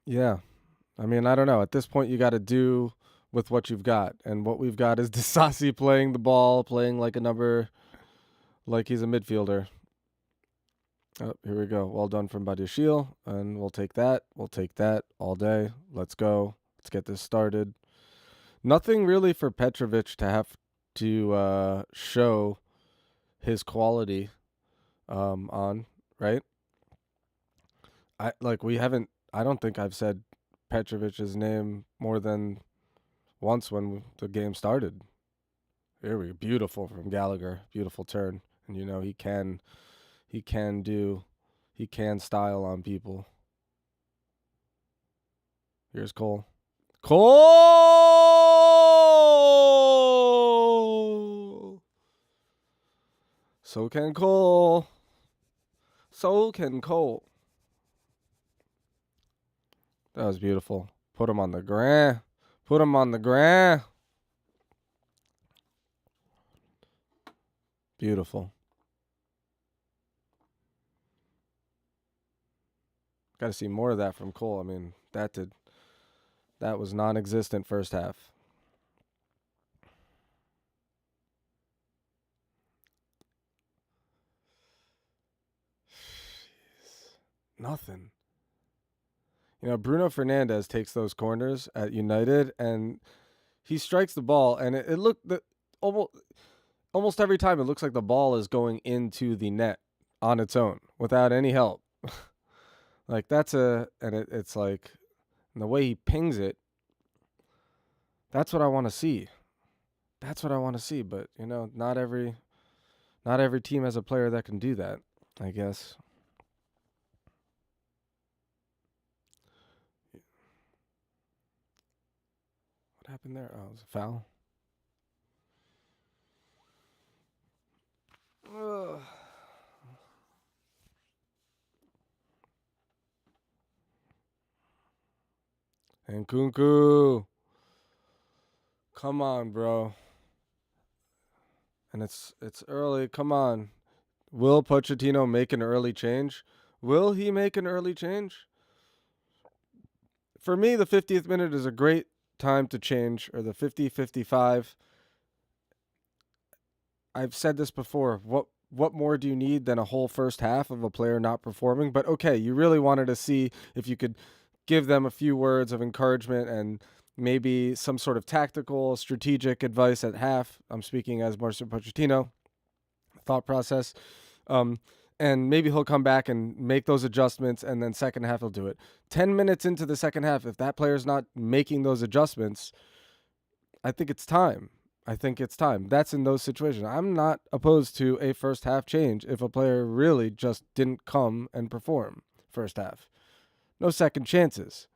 yeah, I mean, I don't know. At this point, you got to do with what you've got. And what we've got is Disasi playing the ball, playing like a number, like he's a midfielder. Oh, here we go. Well done from Badiashile. And we'll take that. We'll take that all day. Let's go. Let's get this started. Nothing really for Petrovic to have to show his quality on, right? I don't think I've said Petrovic's name more than once when the game started. Here we go. Beautiful from Gallagher. Beautiful turn. And you know he can style on people. Here's Cole. Cole! So can Cole. So can Cole. That was beautiful. Put him on the ground. Put him on the ground. Beautiful. Got to see more of that from Cole. I mean, that was non-existent first half. Nothing. You know, Bruno Fernandes takes those corners at United, and he strikes the ball, and it looked almost every time it looks like the ball is going into the net on its own without any help. Like it's like, and the way he pings it, that's what I want to see. That's what I want to see. But you know, not every team has a player that can do that, I guess. What happened there? Oh, it was a foul. Ugh. Nkunku. Come on, bro. And it's early. Come on. Will Pochettino make an early change? Will he make an early change? For me, the 50th minute is a great time to change, or the 50, 55. I've said this before. What more do you need than a whole first half of a player not performing? But okay, you really wanted to see if you could give them a few words of encouragement and maybe some sort of tactical, strategic advice at half. I'm speaking as Mauricio Pochettino. Thought process. And maybe he'll come back and make those adjustments, and then second half he'll do it. 10 minutes into the second half, if that player's not making those adjustments, I think it's time. That's in those situations. I'm not opposed to a first half change if a player really just didn't come and perform first half. No second chances.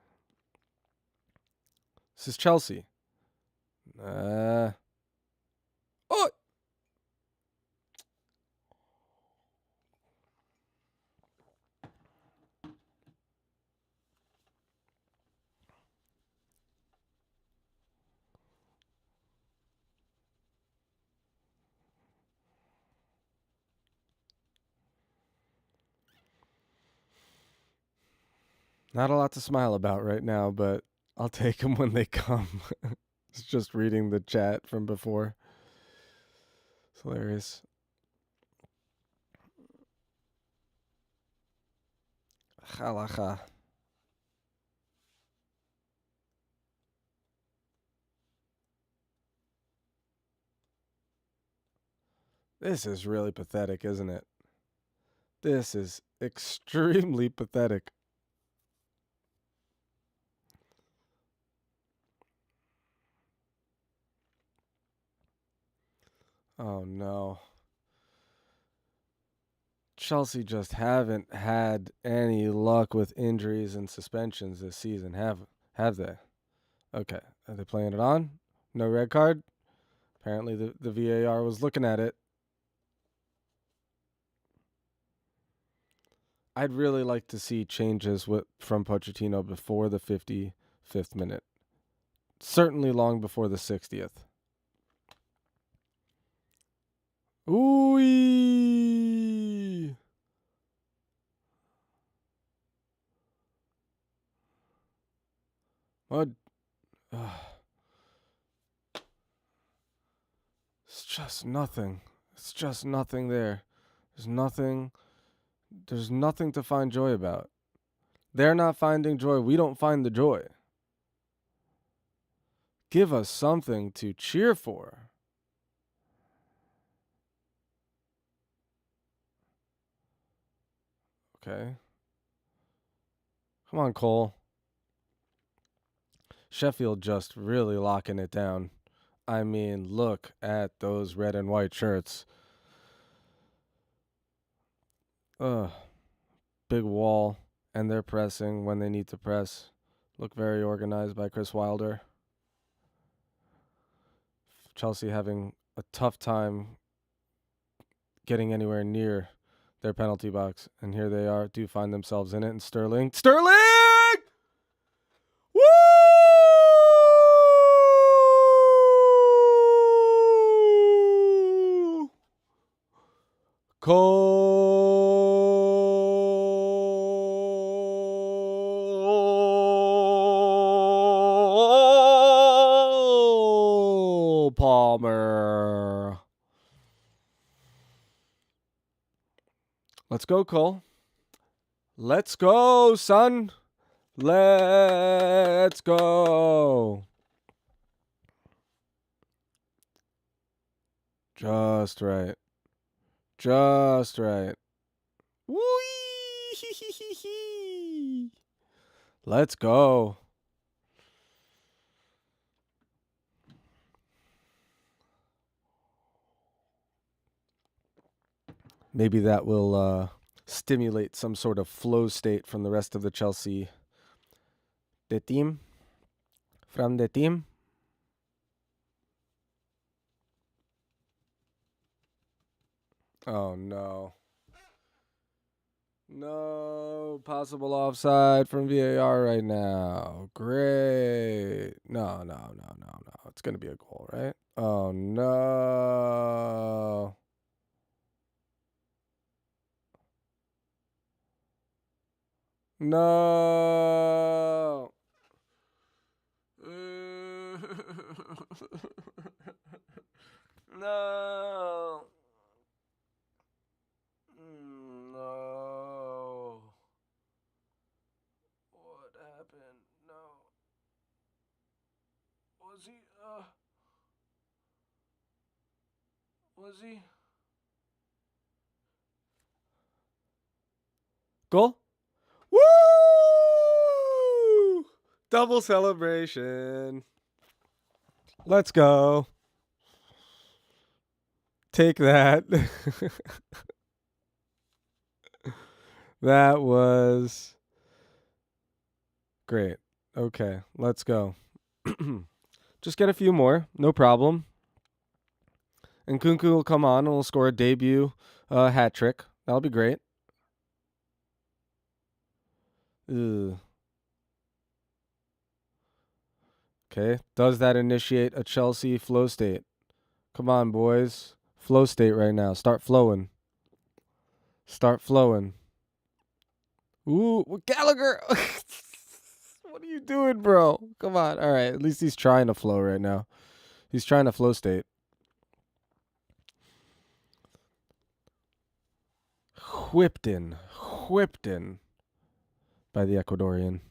This is Chelsea. Oh! Not a lot to smile about right now, but I'll take them when they come. It's just reading the chat from before. It's hilarious. Halacha. This is really pathetic, isn't it? This is extremely pathetic. Oh, no. Chelsea just haven't had any luck with injuries and suspensions this season, have they? Okay. Are they playing it on? No red card? Apparently the VAR was looking at it. I'd really like to see changes from Pochettino before the 55th minute. Certainly long before the 60th. Ooh. What? It's just nothing. It's just nothing there. There's nothing to find joy about. They're not finding joy. We don't find the joy. Give us something to cheer for. Okay. Come on, Cole. Sheffield just really locking it down. I mean, look at those red and white shirts. Big wall, and they're pressing when they need to press. Look very organized by Chris Wilder. Chelsea having a tough time getting anywhere near their penalty box. And here they are, do find themselves in it. And Sterling! Woo! Cole Palmer. Let's go, Cole. Let's go, son. Let's go. Just right. Just right. Woo! Let's go. Maybe that will stimulate some sort of flow state from the rest of the Chelsea team. From the team. Oh, no. No possible offside from VAR right now. Great. No. It's going to be a goal, right? Oh, no. No. No. No. What happened? No. Was he? Was he? Goal? Woo! Double celebration. Let's go. Take that. That was great. Okay, let's go. Just get a few more. No problem. And Nkunku will come on and will score a debut hat trick. That'll be great. Ugh. Okay. Does that initiate a Chelsea flow state? Come on, boys. Flow state right now. Start flowing. Start flowing. Ooh, Gallagher. What are you doing, bro? Come on. All right. At least he's trying to flow right now. He's trying to flow state. Whipped in by the Ecuadorian.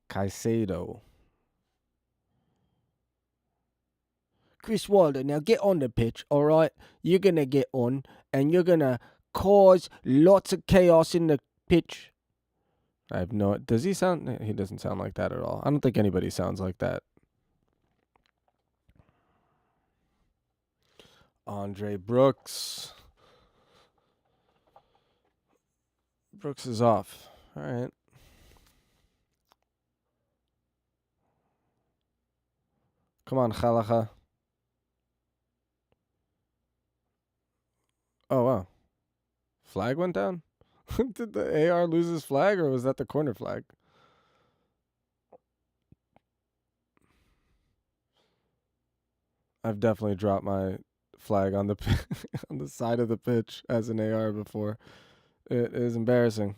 Caicedo. Chris Wilder, now get on the pitch, all right? You're going to get on, and you're going to cause lots of chaos in the pitch. I have no... Does he sound... He doesn't sound like that at all. I don't think anybody sounds like that. Andre Brooks. Brooks is off. All right. Come on, Khalaha. Oh, wow. Flag went down? Did the AR lose his flag, or was that the corner flag? I've definitely dropped my flag on the on the side of the pitch as an AR before. It is embarrassing.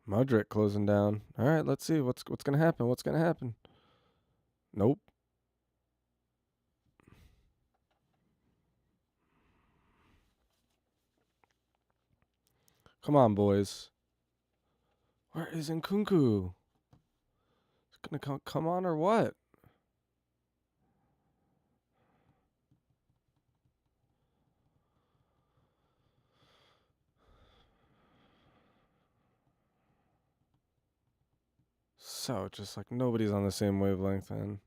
Mudrick closing down. All right, let's see what's gonna happen. What's gonna happen? Nope. Come on, boys. Where is Nkunku? Is it gonna come on or what? So just like nobody's on the same wavelength, man.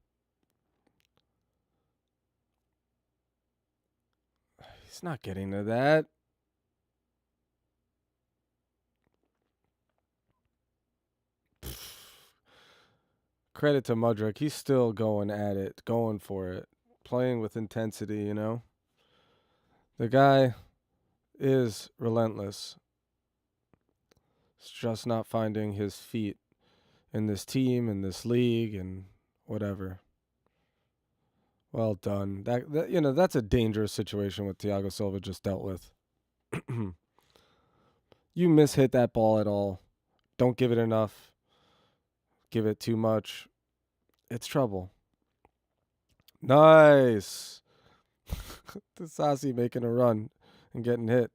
He's not getting to that. Credit to Mudrick. He's still going at it, going for it, playing with intensity, you know? The guy is relentless. He's just not finding his feet in this team, in this league, and whatever. Well done. That you know, that's a dangerous situation what Thiago Silva just dealt with. You mishit that ball at all. Don't give it enough. Give it too much. It's trouble. Nice. Tasasi making a run and getting hit.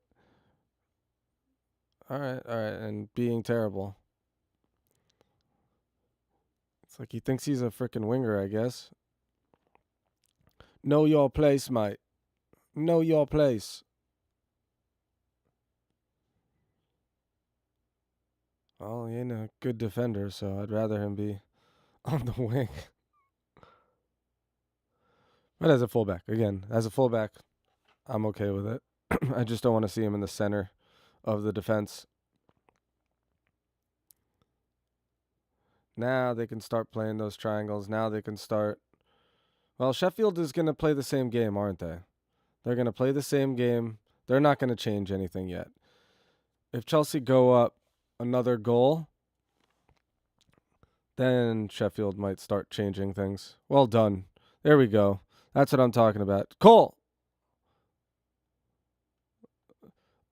All right. And being terrible. It's like he thinks he's a freaking winger, I guess. Know your place, mate. Know your place. Well, he ain't a good defender, so I'd rather him be on the wing. But as a fullback, I'm okay with it. I just don't want to see him in the center of the defense. Now they can start playing those triangles. Now they can start... Well, Sheffield is going to play the same game, aren't they? They're going to play the same game. They're not going to change anything yet. If Chelsea go up another goal, then Sheffield might start changing things. Well done. There we go. That's what I'm talking about. Cole.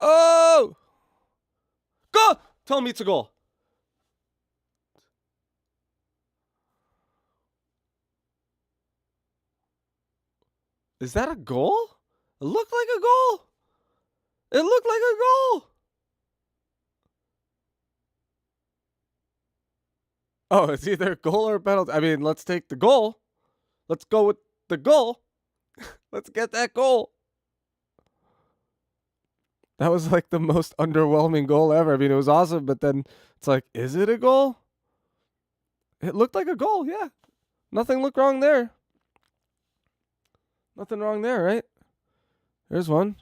Oh! Go! Tell me it's a goal. Is that a goal? It looked like a goal. It looked like a goal. Oh, it's either a goal or a penalty. I mean, let's take the goal. Let's go with the goal. Let's get that goal. That was like the most underwhelming goal ever. I mean, it was awesome, but then it's like, is it a goal? It looked like a goal, yeah. Nothing looked wrong there. Nothing wrong there, right? There's one.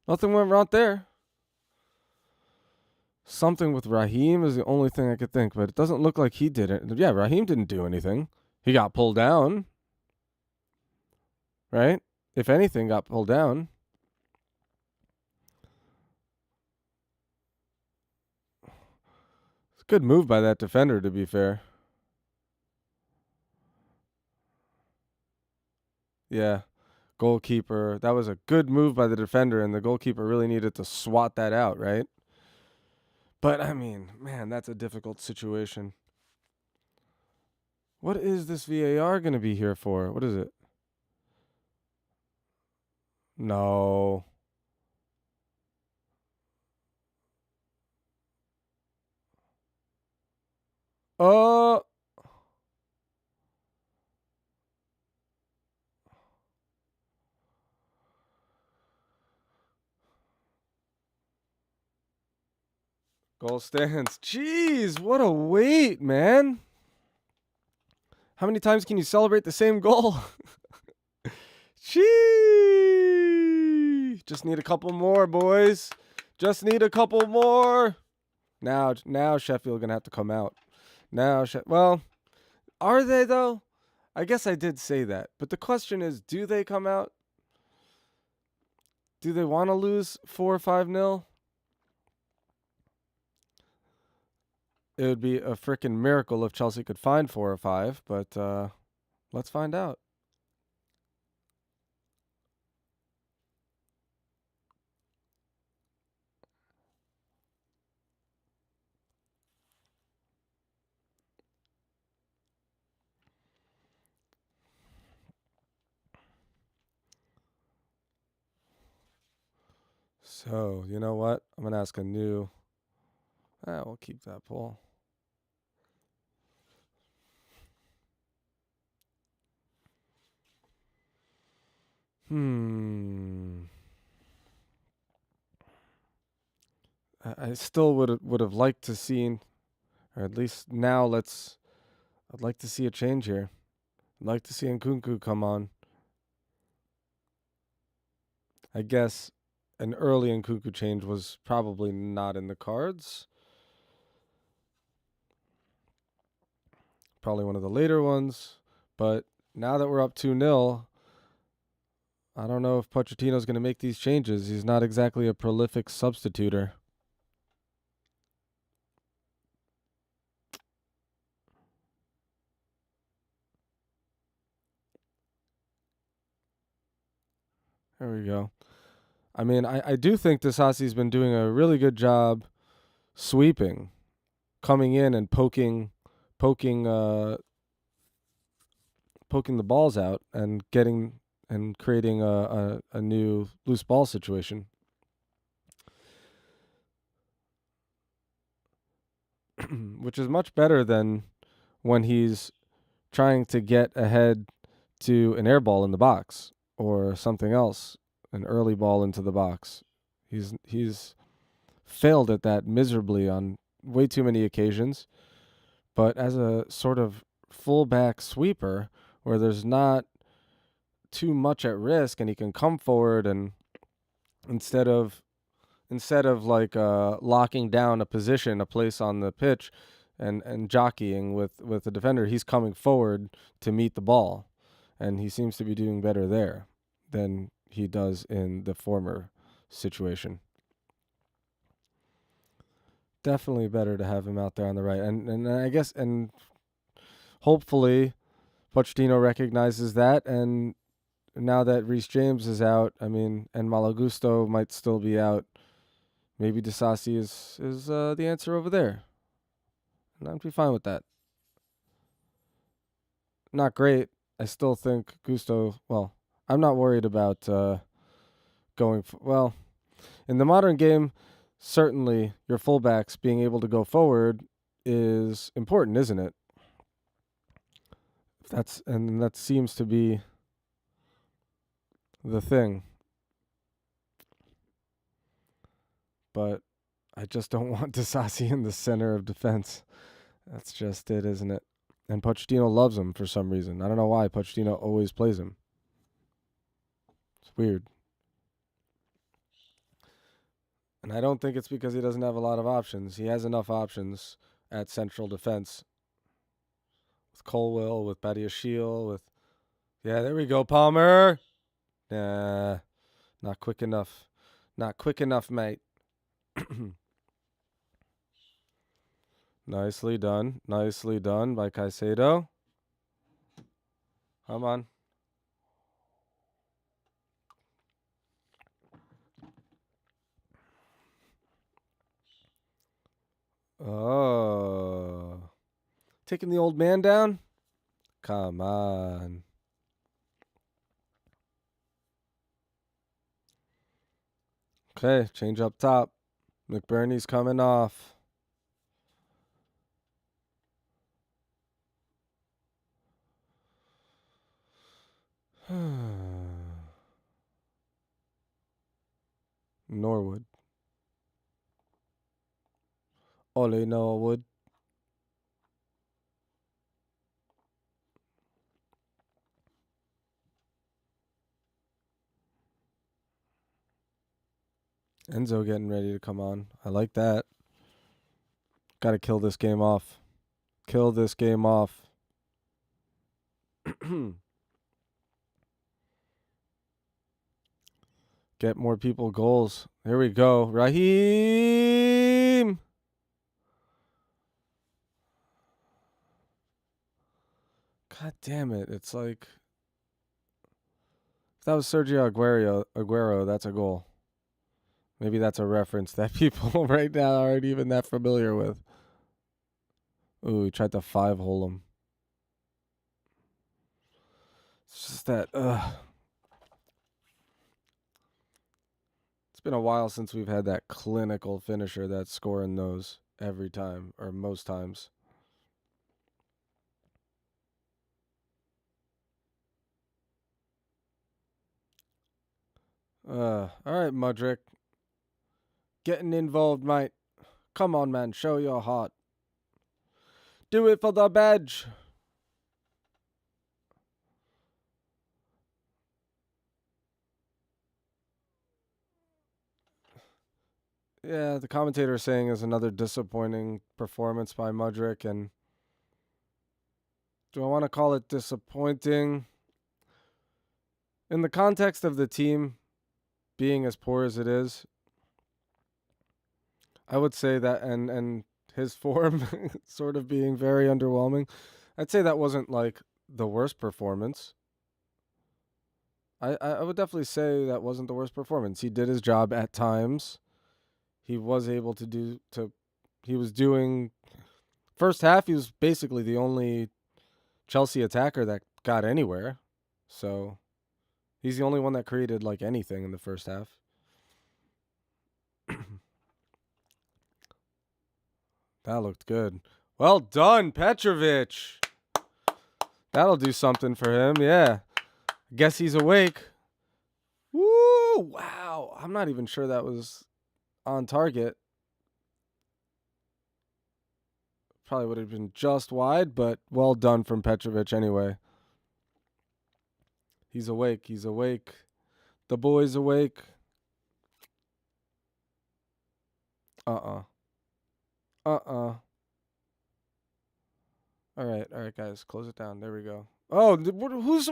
Nothing went wrong there. Something with Raheem is the only thing I could think, but it doesn't look like he did it. Yeah, Raheem didn't do anything. He got pulled down. Right? If anything, got pulled down. It's a good move by that defender, to be fair. Yeah. Goalkeeper. That was a good move by the defender, and the goalkeeper really needed to swat that out, right? But, I mean, man, that's a difficult situation. What is this VAR going to be here for? What is it? No. Oh. Goal stands. Jeez, what a wait, man. How many times can you celebrate the same goal? Gee. Just need a couple more, boys. Just need a couple more. Now Sheffield going to have to come out. Well, are they, though? I guess I did say that. But the question is, do they come out? Do they want to lose 4 or 5-0? It would be a freaking miracle if Chelsea could find 4 or 5, but let's find out. So, you know what? I'm going to ask a new... we'll keep that poll. I still would have liked to seen, or at least now I'd like to see a change here. I'd like to see Nkunku come on. I guess an early Nkunku change was probably not in the cards. Probably one of the later ones. But now that we're up 2-0, I don't know if Pochettino's going to make these changes. He's not exactly a prolific substituter. There we go. I mean, I do think Disasi's been doing a really good job sweeping, coming in and poking the balls out and creating a new loose ball situation. Which is much better than when he's trying to get ahead to an air ball in the box or something else, an early ball into the box. He's failed at that miserably on way too many occasions. But as a sort of fullback sweeper where there's not too much at risk and he can come forward and instead of like locking down a position, a place on the pitch and jockeying with the defender, he's coming forward to meet the ball. And he seems to be doing better there than he does in the former situation. definitely better to have him out there on the right. And I guess, and hopefully Pochettino recognizes that, and now that Reece James is out, I mean, and Malagusto might still be out, maybe Disasi is the answer over there. And I'd be fine with that. Not great. I still think Gusto, well, I'm not worried about going, well, in the modern game, certainly your fullbacks being able to go forward is important, isn't it? And that seems to be the thing. But I just don't want Disasi in the center of defense. That's just it, isn't it? And Pochettino loves him for some reason. I don't know why Pochettino always plays him. It's weird. And I don't think it's because he doesn't have a lot of options. He has enough options at central defense. With Colwell, with Badiashile, with... Yeah, there we go, Palmer. Nah, not quick enough. Not quick enough, mate. Nicely done. Nicely done by Caicedo. Come on. Oh. Taking the old man down? Come on. Okay, change up top. McBurney's coming off. Norwood. Ole Norwood. Enzo getting ready to come on. I like that. Got to kill this game off. Kill this game off. Get more people goals. Here we go. Raheem. God damn it. It's like, if that was Sergio Aguero, that's a goal. Maybe that's a reference that people right now aren't even that familiar with. Ooh, he tried to 5-hole him. It's just that, It's been a while since we've had that clinical finisher that's scoring those every time, or most times. All right, Mudrick. Getting involved, mate. Come on, man. Show your heart. Do it for the badge. Yeah, the commentator is saying is another disappointing performance by Mudrick. And do I want to call it disappointing? In the context of the team being as poor as it is, I would say that, and his form sort of being very underwhelming, I'd say that wasn't like the worst performance. I would definitely say that wasn't the worst performance. He did his job at times. He was able to he was doing, first half, he was basically the only Chelsea attacker that got anywhere. So he's the only one that created like anything in the first half. That looked good. Well done, Petrovic. That'll do something for him, yeah. Guess he's awake. Woo! Wow. I'm not even sure that was on target. Probably would have been just wide, but well done from Petrovic anyway. He's awake. He's awake. The boy's awake. All right, guys. Close it down. There we go. Oh, who's...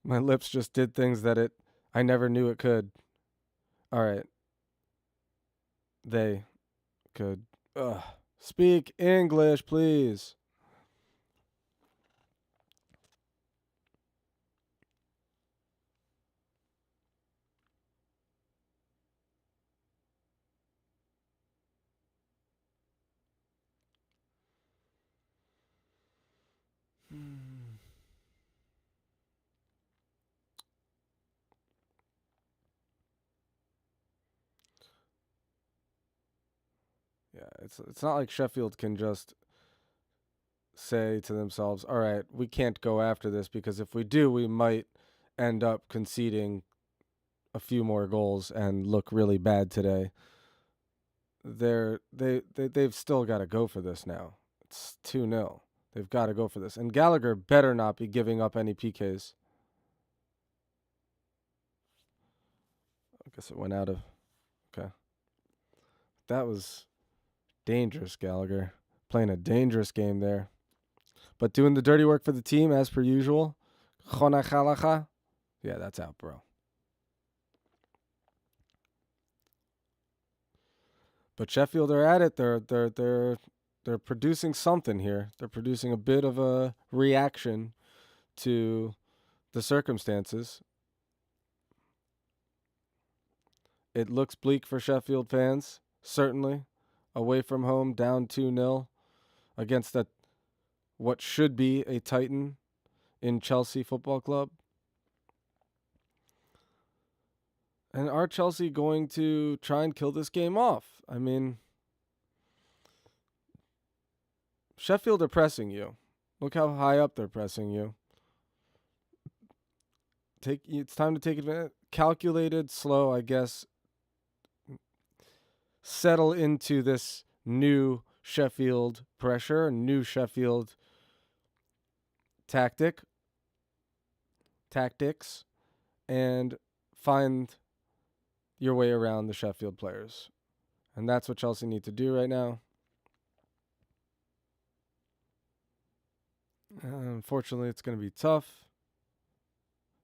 My lips just did things that I never knew it could. All right. they could speak English, please. Yeah, it's not like Sheffield can just say to themselves, all right, we can't go after this because if we do, we might end up conceding a few more goals and look really bad today. They've still got to go for this now. It's 2-0. They've got to go for this. And Gallagher better not be giving up any PKs. I guess it went out of... Okay. That was dangerous, Gallagher. Playing a dangerous game there. But doing the dirty work for the team as per usual. Khonachalacha. Yeah, that's out, bro. But Sheffield are at it. They're producing something here. They're producing a bit of a reaction to the circumstances. It looks bleak for Sheffield fans, certainly. Away from home, down 2-0 against what should be a Titan in Chelsea Football Club. And are Chelsea going to try and kill this game off? I mean, Sheffield are pressing you. Look how high up they're pressing you. It's time to take advantage. Calculated, slow, I guess. Settle into this new Sheffield pressure, new Sheffield tactics, and find your way around the Sheffield players. And that's what Chelsea need to do right now. Unfortunately, it's going to be tough.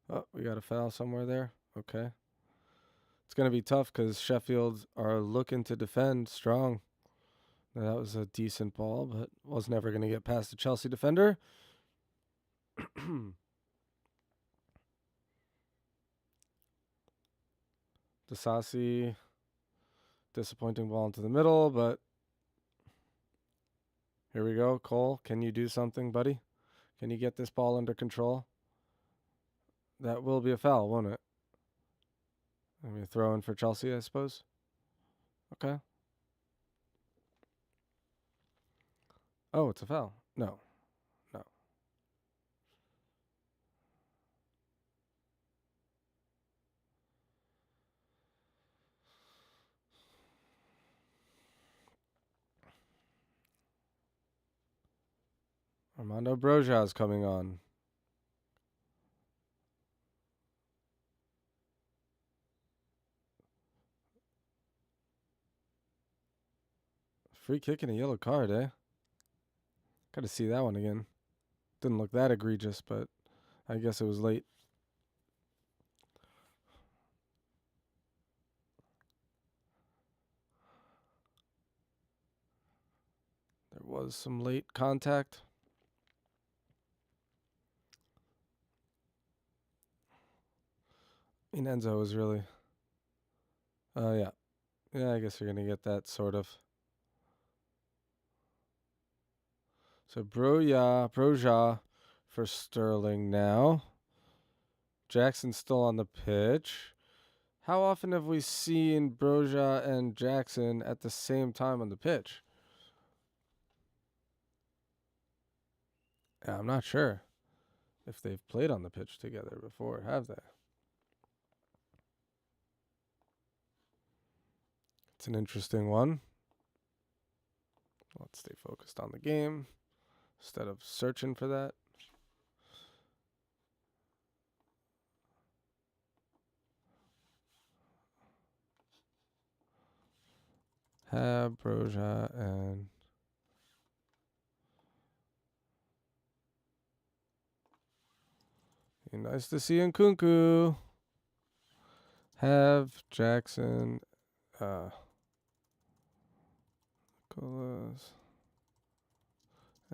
Oh, we got a foul somewhere there. Okay. It's going to be tough because Sheffield are looking to defend strong. That was a decent ball, but was never going to get past the Chelsea defender. Disasi, disappointing ball into the middle, but here we go. Cole, can you do something, buddy? Can you get this ball under control? That will be a foul, won't it? I mean, throw in for Chelsea, I suppose. Okay. Oh, it's a foul. No. Armando Broja is coming on. Free kick and a yellow card, eh? Got to see that one again. Didn't look that egregious, but I guess it was late. There was some late contact. I mean, Enzo was really... yeah. Yeah, I guess you're going to get that, sort of. So Broja for Sterling now. Jackson's still on the pitch. How often have we seen Broja and Jackson at the same time on the pitch? I'm not sure if they've played on the pitch together before, have they? It's an interesting one. Let's stay focused on the game instead of searching for that. Have Broja and nice to see Nkunku. Have Jackson. Nicholas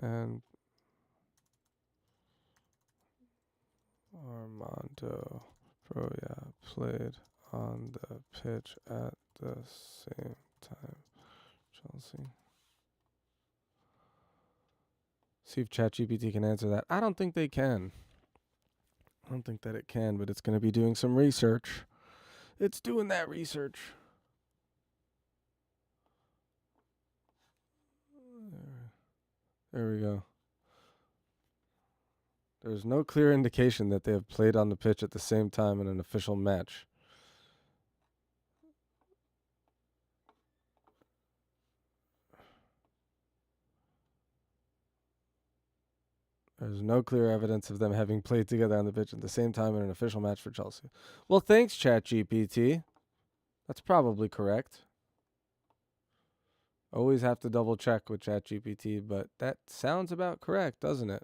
and Armando Broja played on the pitch at the same time. Chelsea. See if ChatGPT can answer that. I don't think they can. I don't think that it can, but it's going to be doing some research. It's doing that research. There we go. There's no clear indication that they have played on the pitch at the same time in an official match. There's no clear evidence of them having played together on the pitch at the same time in an official match for Chelsea. Well, thanks, ChatGPT. That's probably correct. Always have to double check with ChatGPT, but that sounds about correct, doesn't it?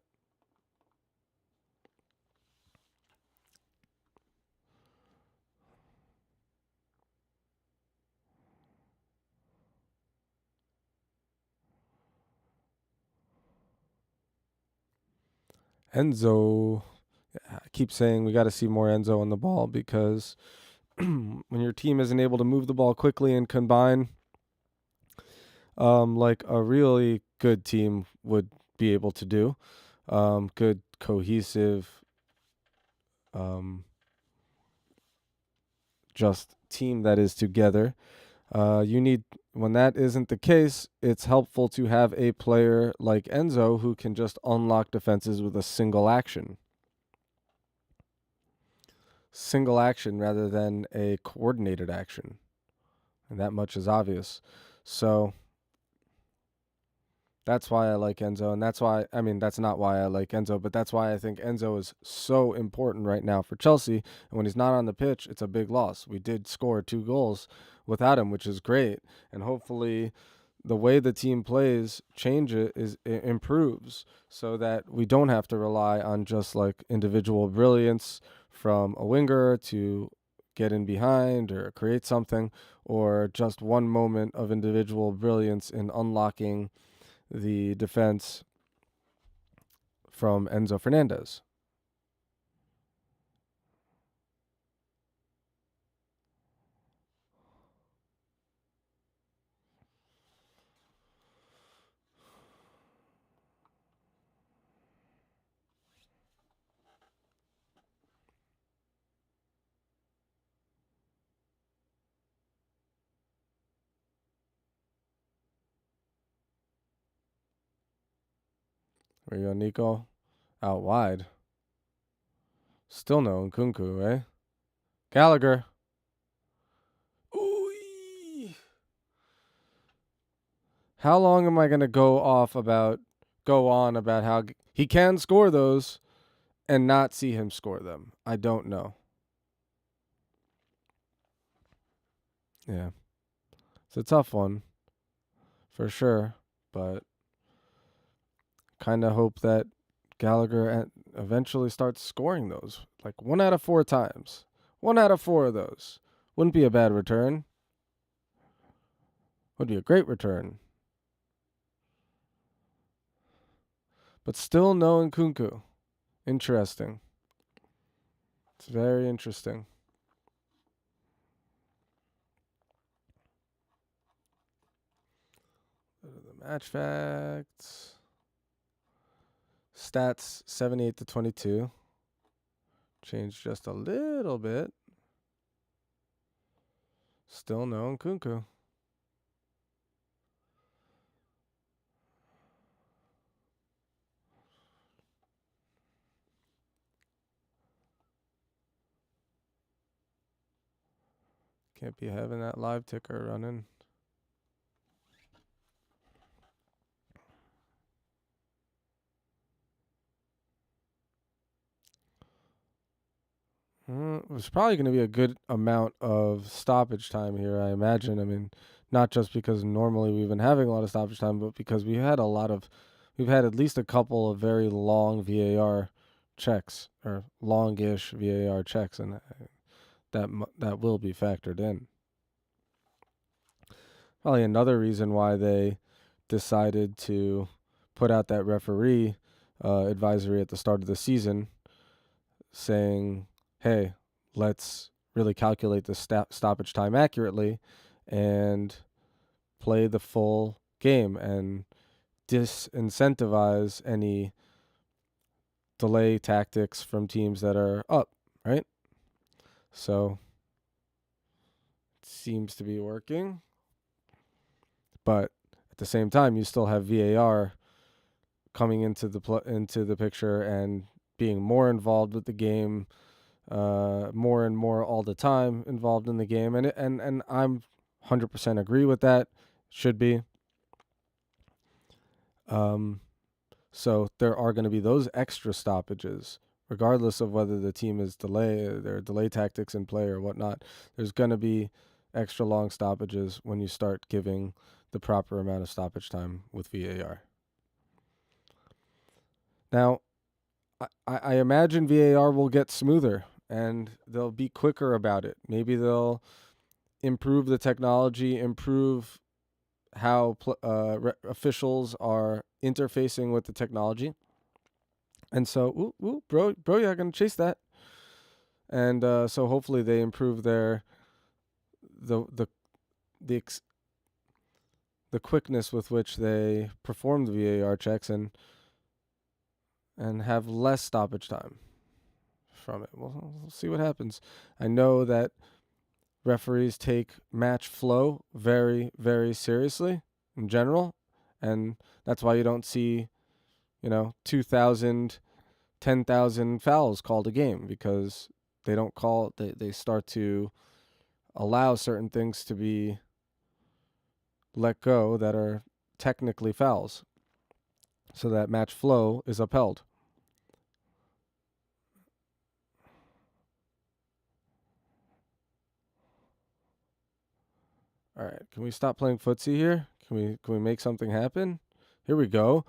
Enzo. I keep saying we got to see more Enzo on the ball because when your team isn't able to move the ball quickly and combine like a really good team would be able to do, good, cohesive, just team that is together. You need, when that isn't the case, it's helpful to have a player like Enzo who can just unlock defenses with a single action. Single action rather than a coordinated action. And that much is obvious. So that's why I like Enzo. And that's why, I mean, that's not why I like Enzo, but that's why I think Enzo is so important right now for Chelsea. And when he's not on the pitch, it's a big loss. We did score 2 goals without him, which is great. And hopefully the way the team plays it improves so that we don't have to rely on just like individual brilliance from a winger to get in behind or create something, or just one moment of individual brilliance in unlocking the defense from Enzo Fernandez. There you go, Nico. Out wide. Still no Nkunku, eh? Gallagher. Ooh. How long am I going to go on about how he can score those and not see him score them? I don't know. Yeah. It's a tough one for sure, but kind of hope that Gallagher eventually starts scoring those. Like 1 out of 4 times. 1 out of 4 of those. Wouldn't be a bad return. Would be a great return. But still no Nkunku. Interesting. It's very interesting. Go to the match facts. Stats 78-22. Changed just a little bit. Still no Nkunku. Can't be having that live ticker running. There's probably going to be a good amount of stoppage time here, I imagine. I mean, not just because normally we've been having a lot of stoppage time, but because we've had at least a couple of very long VAR checks, or longish VAR checks, and that will be factored in. Probably another reason why they decided to put out that referee advisory at the start of the season saying, hey, let's really calculate the stoppage time accurately and play the full game and disincentivize any delay tactics from teams that are up, right? So it seems to be working. But at the same time, you still have VAR coming into the picture and being more involved with the game, more and more all the time involved in the game, and I'm 100% agree with that. Should be. So there are going to be those extra stoppages, regardless of whether the team is there are delay tactics in play or whatnot. There's going to be extra long stoppages when you start giving the proper amount of stoppage time with VAR. Now, I imagine VAR will get smoother and they'll be quicker about it. Maybe they'll improve the technology, improve how officials are interfacing with the technology. And so, bro, you're going to chase that. And so hopefully they improve the quickness with which they perform the VAR checks and have less stoppage time from it. We'll see what happens. I know that referees take match flow very, very seriously in general, and that's why you don't see, 2,000, 10,000 fouls called a game, because they don't call, they start to allow certain things to be let go that are technically fouls, so that match flow is upheld. All right, can we stop playing footsie here? Can we make something happen? Here we go.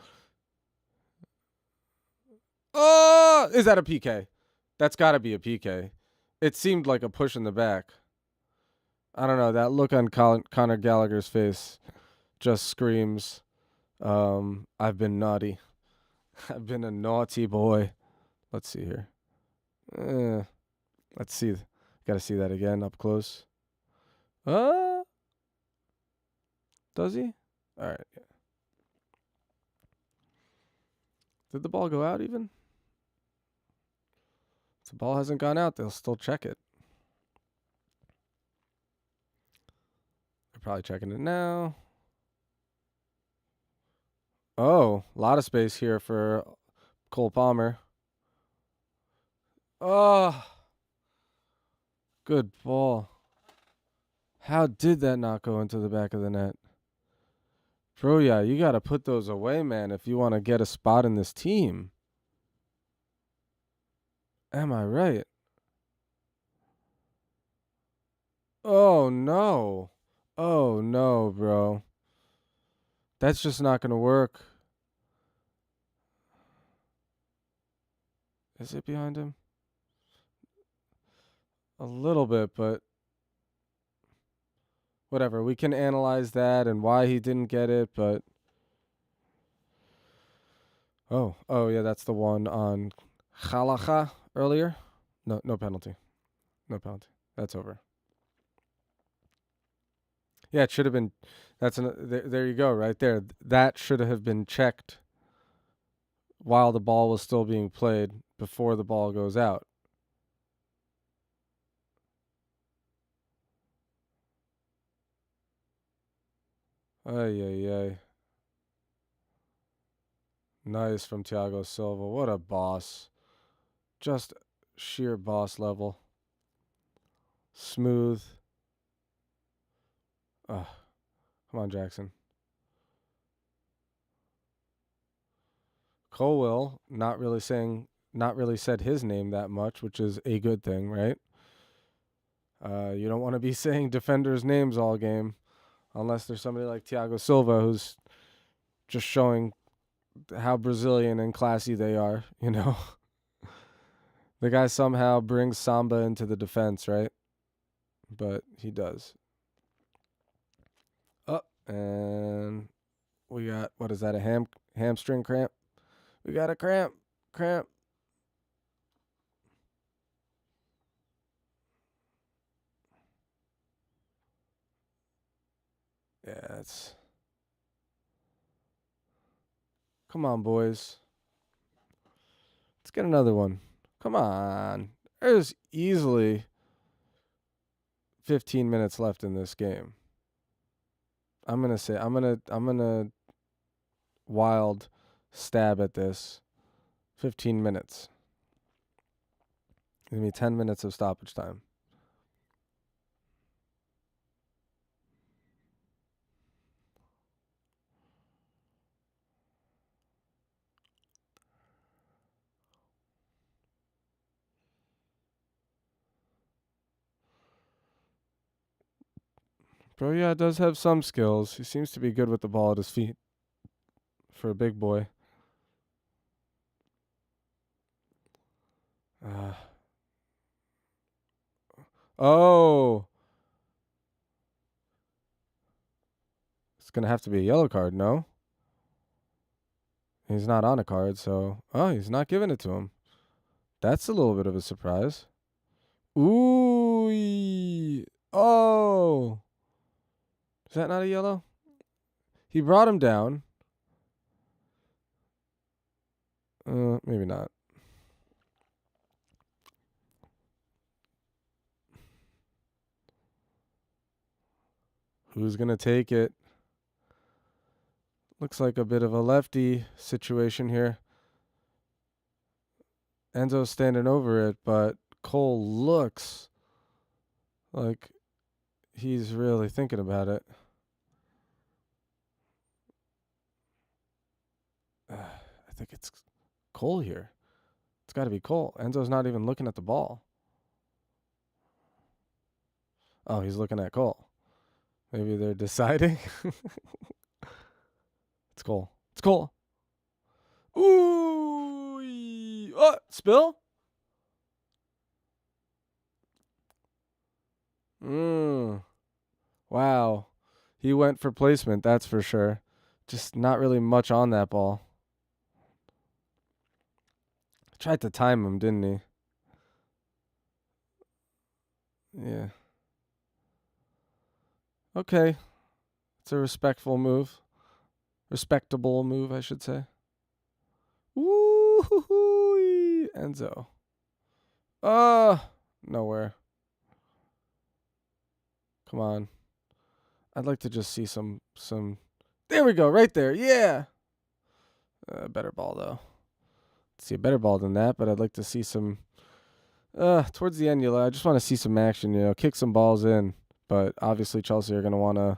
Oh, is that a PK? That's got to be a PK. It seemed like a push in the back. I don't know. That look on Conor Gallagher's face just screams, I've been naughty. I've been a naughty boy. Let's see here. Let's see. Got to see that again up close. Does he? All right. Did the ball go out even? If the ball hasn't gone out, they'll still check it. They're probably checking it now. Oh, a lot of space here for Cole Palmer. Oh, good ball. How did that not go into the back of the net? Bro, yeah, you got to put those away, man, if you want to get a spot in this team. Am I right? Oh, no. Oh, no, bro. That's just not going to work. Is it behind him? A little bit, but whatever. We can analyze that and why he didn't get it, but oh yeah, that's the one on Khalacha earlier. No penalty. No penalty. That's over. Yeah, it should have been. There you go, right there. That should have been checked while the ball was still being played before the ball goes out. Ay. Nice from Thiago Silva. What a boss. Just sheer boss level. Smooth. Come on, Jackson. Colwell not really said his name that much, which is a good thing, right? You don't want to be saying defenders' names all game unless there's somebody like Thiago Silva who's just showing how Brazilian and classy they are, The guy somehow brings Samba into the defense, right? But he does. And We got, what is that, a hamstring cramp? We got a cramp. Yeah, it's... Come on, boys. Let's get another one. Come on. There's easily 15 minutes left in this game. I'm gonna wild stab at this. 15 minutes. Give me 10 minutes of stoppage time. Bro, yeah, does have some skills. He seems to be good with the ball at his feet for a big boy. Oh. It's going to have to be a yellow card, no? He's not on a card, so... Oh, he's not giving it to him. That's a little bit of a surprise. Ooh. Oh. Is that not a yellow? He brought him down. Maybe not. Who's going to take it? Looks like a bit of a lefty situation here. Enzo's standing over it, but Cole looks like he's really thinking about it. I think it's Cole here. It's got to be Cole. Enzo's not even looking at the ball. Oh, he's looking at Cole. Maybe they're deciding. It's Cole. It's Cole. Ooh. Oh, spill? Wow. He went for placement, that's for sure. Just not really much on that ball. Tried to time him, didn't he? Yeah. Okay. It's a respectable move. Respectable move, I should say. Woo-hoo-hoo-y. Enzo. Nowhere. Come on. I'd like to just see some. There we go, right there. Yeah. Better ball, though. See a better ball than that, but I'd like to see some. Towards the end, I just want to see some action, kick some balls in. But obviously, Chelsea are going to want to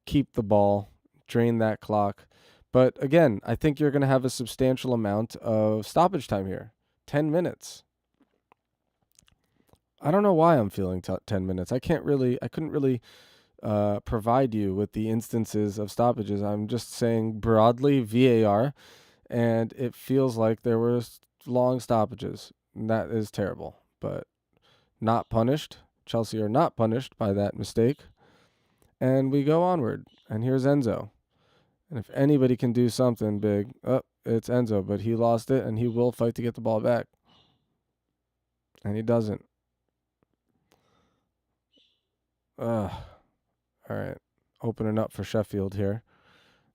keep the ball, drain that clock. But again, I think you're going to have a substantial amount of stoppage time here. 10 minutes. I don't know why I'm feeling 10 minutes. I couldn't really provide you with the instances of stoppages. I'm just saying broadly VAR, and it feels like there were long stoppages. And that is terrible, but not punished. Chelsea are not punished by that mistake. And we go onward. And here's Enzo. And if anybody can do something big, it's Enzo. But he lost it, and he will fight to get the ball back. And he doesn't. All right. Opening up for Sheffield here.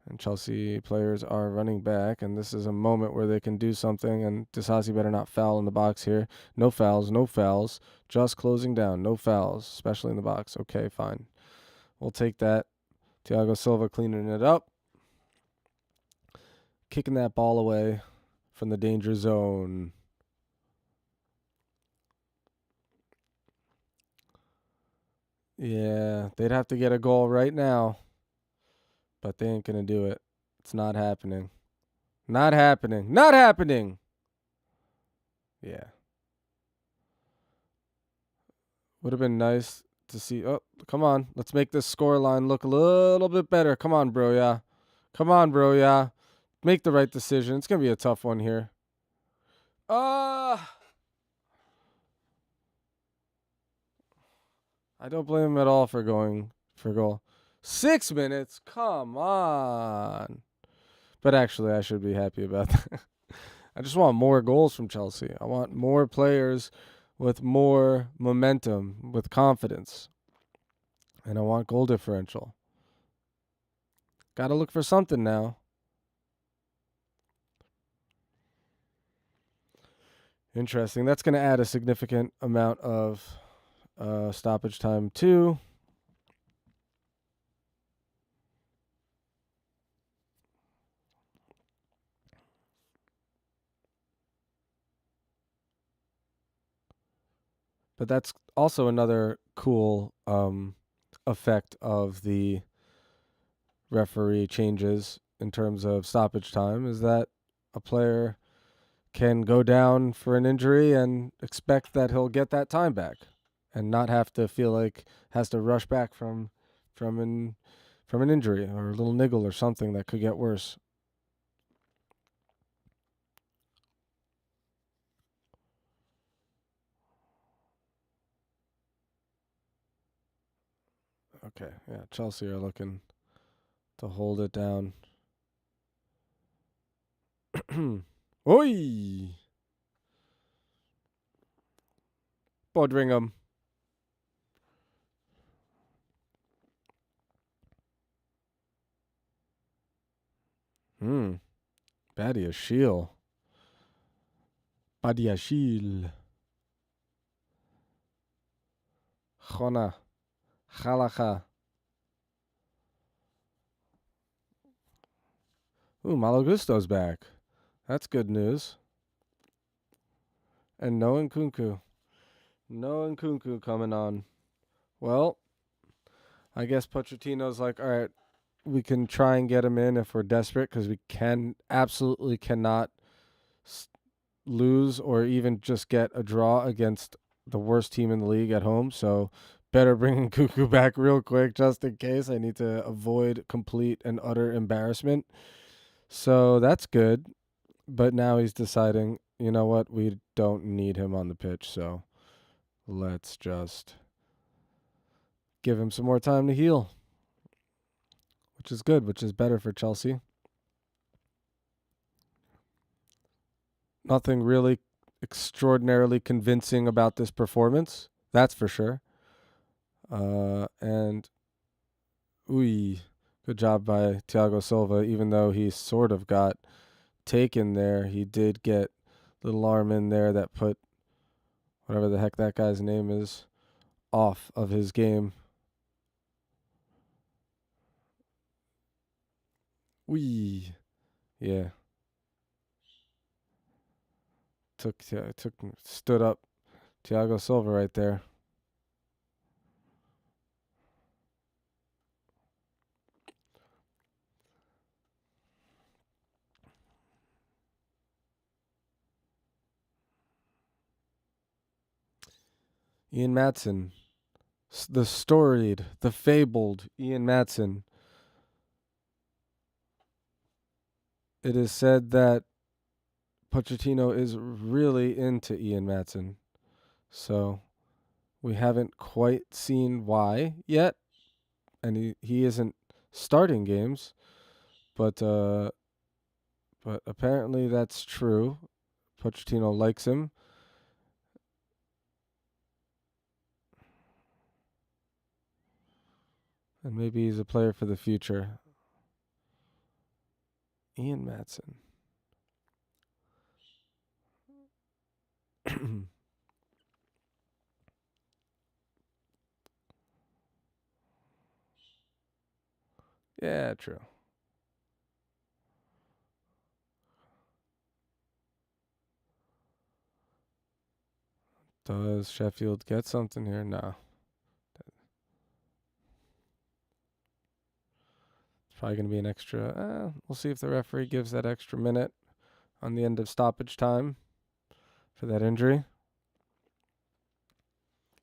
And Chelsea players are running back, and this is a moment where they can do something, and Disasi better not foul in the box here. No fouls. Just closing down. No fouls, especially in the box. Okay, fine. We'll take that. Thiago Silva cleaning it up. Kicking that ball away from the danger zone. Yeah, they'd have to get a goal right now. But they ain't going to do it. It's not happening. Not happening. Yeah. Would have been nice to see. Oh, come on. Let's make this scoreline look a little bit better. Come on, bro. Yeah. Make the right decision. It's going to be a tough one here. I don't blame him at all for going for goal. 6 minutes? Come on. But actually, I should be happy about that. I just want more goals from Chelsea. I want more players with more momentum, with confidence. And I want goal differential. Got to look for something now. Interesting. That's going to add a significant amount of stoppage time too. But that's also another cool effect of the referee changes in terms of stoppage time, is that a player can go down for an injury and expect that he'll get that time back and not have to feel like has to rush back from an injury or a little niggle or something that could get worse. Okay, yeah, Chelsea are looking to hold it down. Oi! Bodringham. Badiashile. Khona. Khalacha. Ooh, Malo Gusto's back. That's good news. And no Nkunku. No Nkunku coming on. Well, I guess Pochettino's like, all right, we can try and get him in if we're desperate because we absolutely cannot lose or even just get a draw against the worst team in the league at home. So better bring Nkunku back real quick just in case. I need to avoid complete and utter embarrassment. So that's good. But now he's deciding, you know what, we don't need him on the pitch, so let's just give him some more time to heal, which is good, which is better for Chelsea. Nothing really extraordinarily convincing about this performance, that's for sure. And, good job by Thiago Silva, even though he sort of got taken there. He did get a little arm in there that put whatever the heck that guy's name is off of his game. Yeah. Stood up Thiago Silva right there. Ian Maatsen, the storied, the fabled Ian Maatsen. It is said that Pochettino is really into Ian Maatsen. So we haven't quite seen why yet. And he isn't starting games. But apparently that's true. Pochettino likes him. And maybe he's a player for the future. Ian Maatsen. Yeah, true. Does Sheffield get something here? No. It's probably going to be an extra. We'll see if the referee gives that extra minute on the end of stoppage time for that injury.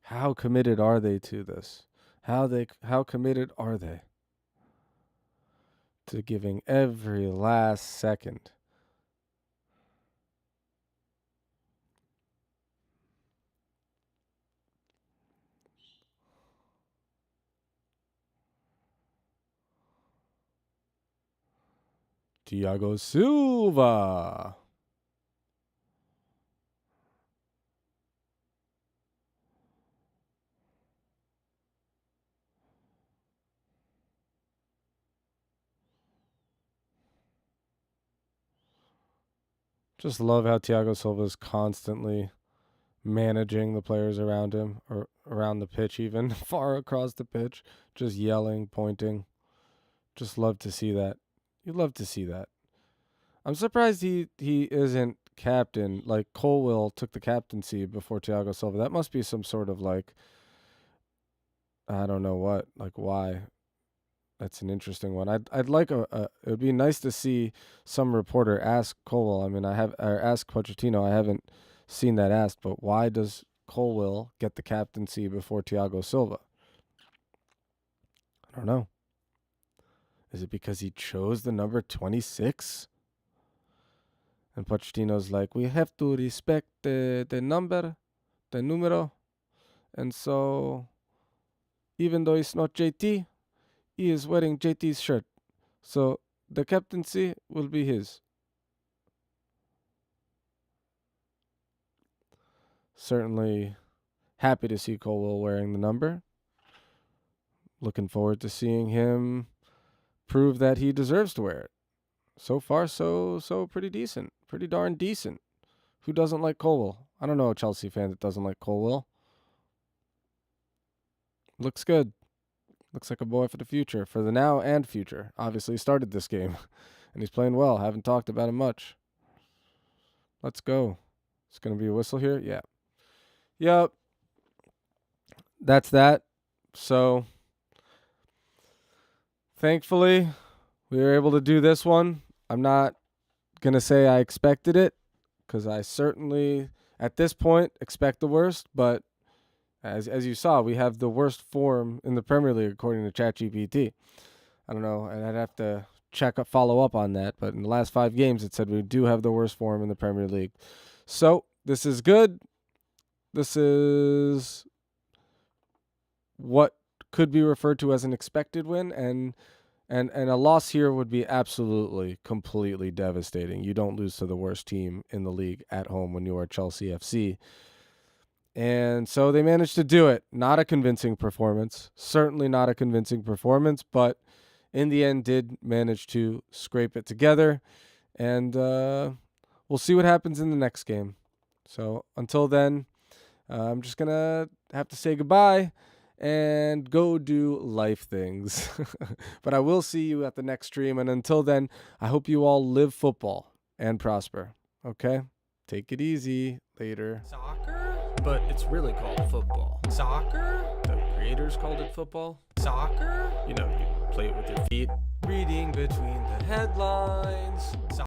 How committed are they to this? How committed are they to giving every last second? Thiago Silva. Just love how Thiago Silva is constantly managing the players around him, or around the pitch even, far across the pitch, just yelling, pointing. Just love to see that. You love to see that. I'm surprised he isn't captain. Like, Colwill took the captaincy before Thiago Silva. That must be some sort of, like, I don't know what, like, why. That's an interesting one. I'd like it would be nice to see some reporter ask Colwill. I mean, ask Pochettino. I haven't seen that asked, but why does Colwill get the captaincy before Thiago Silva? I don't know. Is it because he chose the number 26? And Pochettino's like, we have to respect the numero. And so, even though it's not JT, he is wearing JT's shirt. So, the captaincy will be his. Certainly happy to see Colwill wearing the number. Looking forward to seeing him prove that he deserves to wear it. So far, so pretty decent. Pretty darn decent. Who doesn't like Colwill? I don't know a Chelsea fan that doesn't like Colwill. Looks good. Looks like a boy for the future. For the now and future. Obviously, he started this game. And he's playing well. Haven't talked about him much. Let's go. It's going to be a whistle here? Yeah. Yep. That's that. So, thankfully, we were able to do this one. I'm not going to say I expected it, because I certainly, at this point, expect the worst. But as you saw, we have the worst form in the Premier League, according to ChatGPT. I don't know, and I'd have to follow up on that. But in the last 5 games, it said we do have the worst form in the Premier League. So, this is good. This is what could be referred to as an expected win, and a loss here would be absolutely, completely devastating. You don't lose to the worst team in the league at home when you are Chelsea FC. And so they managed to do it. Not a convincing performance. Certainly not a convincing performance, but in the end did manage to scrape it together. And we'll see what happens in the next game. So until then, I'm just going to have to say goodbye and go do life things. But I will see you at the next stream. And until then, I hope you all live football and prosper. Okay? Take it easy. Later. Soccer? But it's really called football. Soccer? The creators called it football. Soccer? You know, you play it with your feet. Reading between the headlines.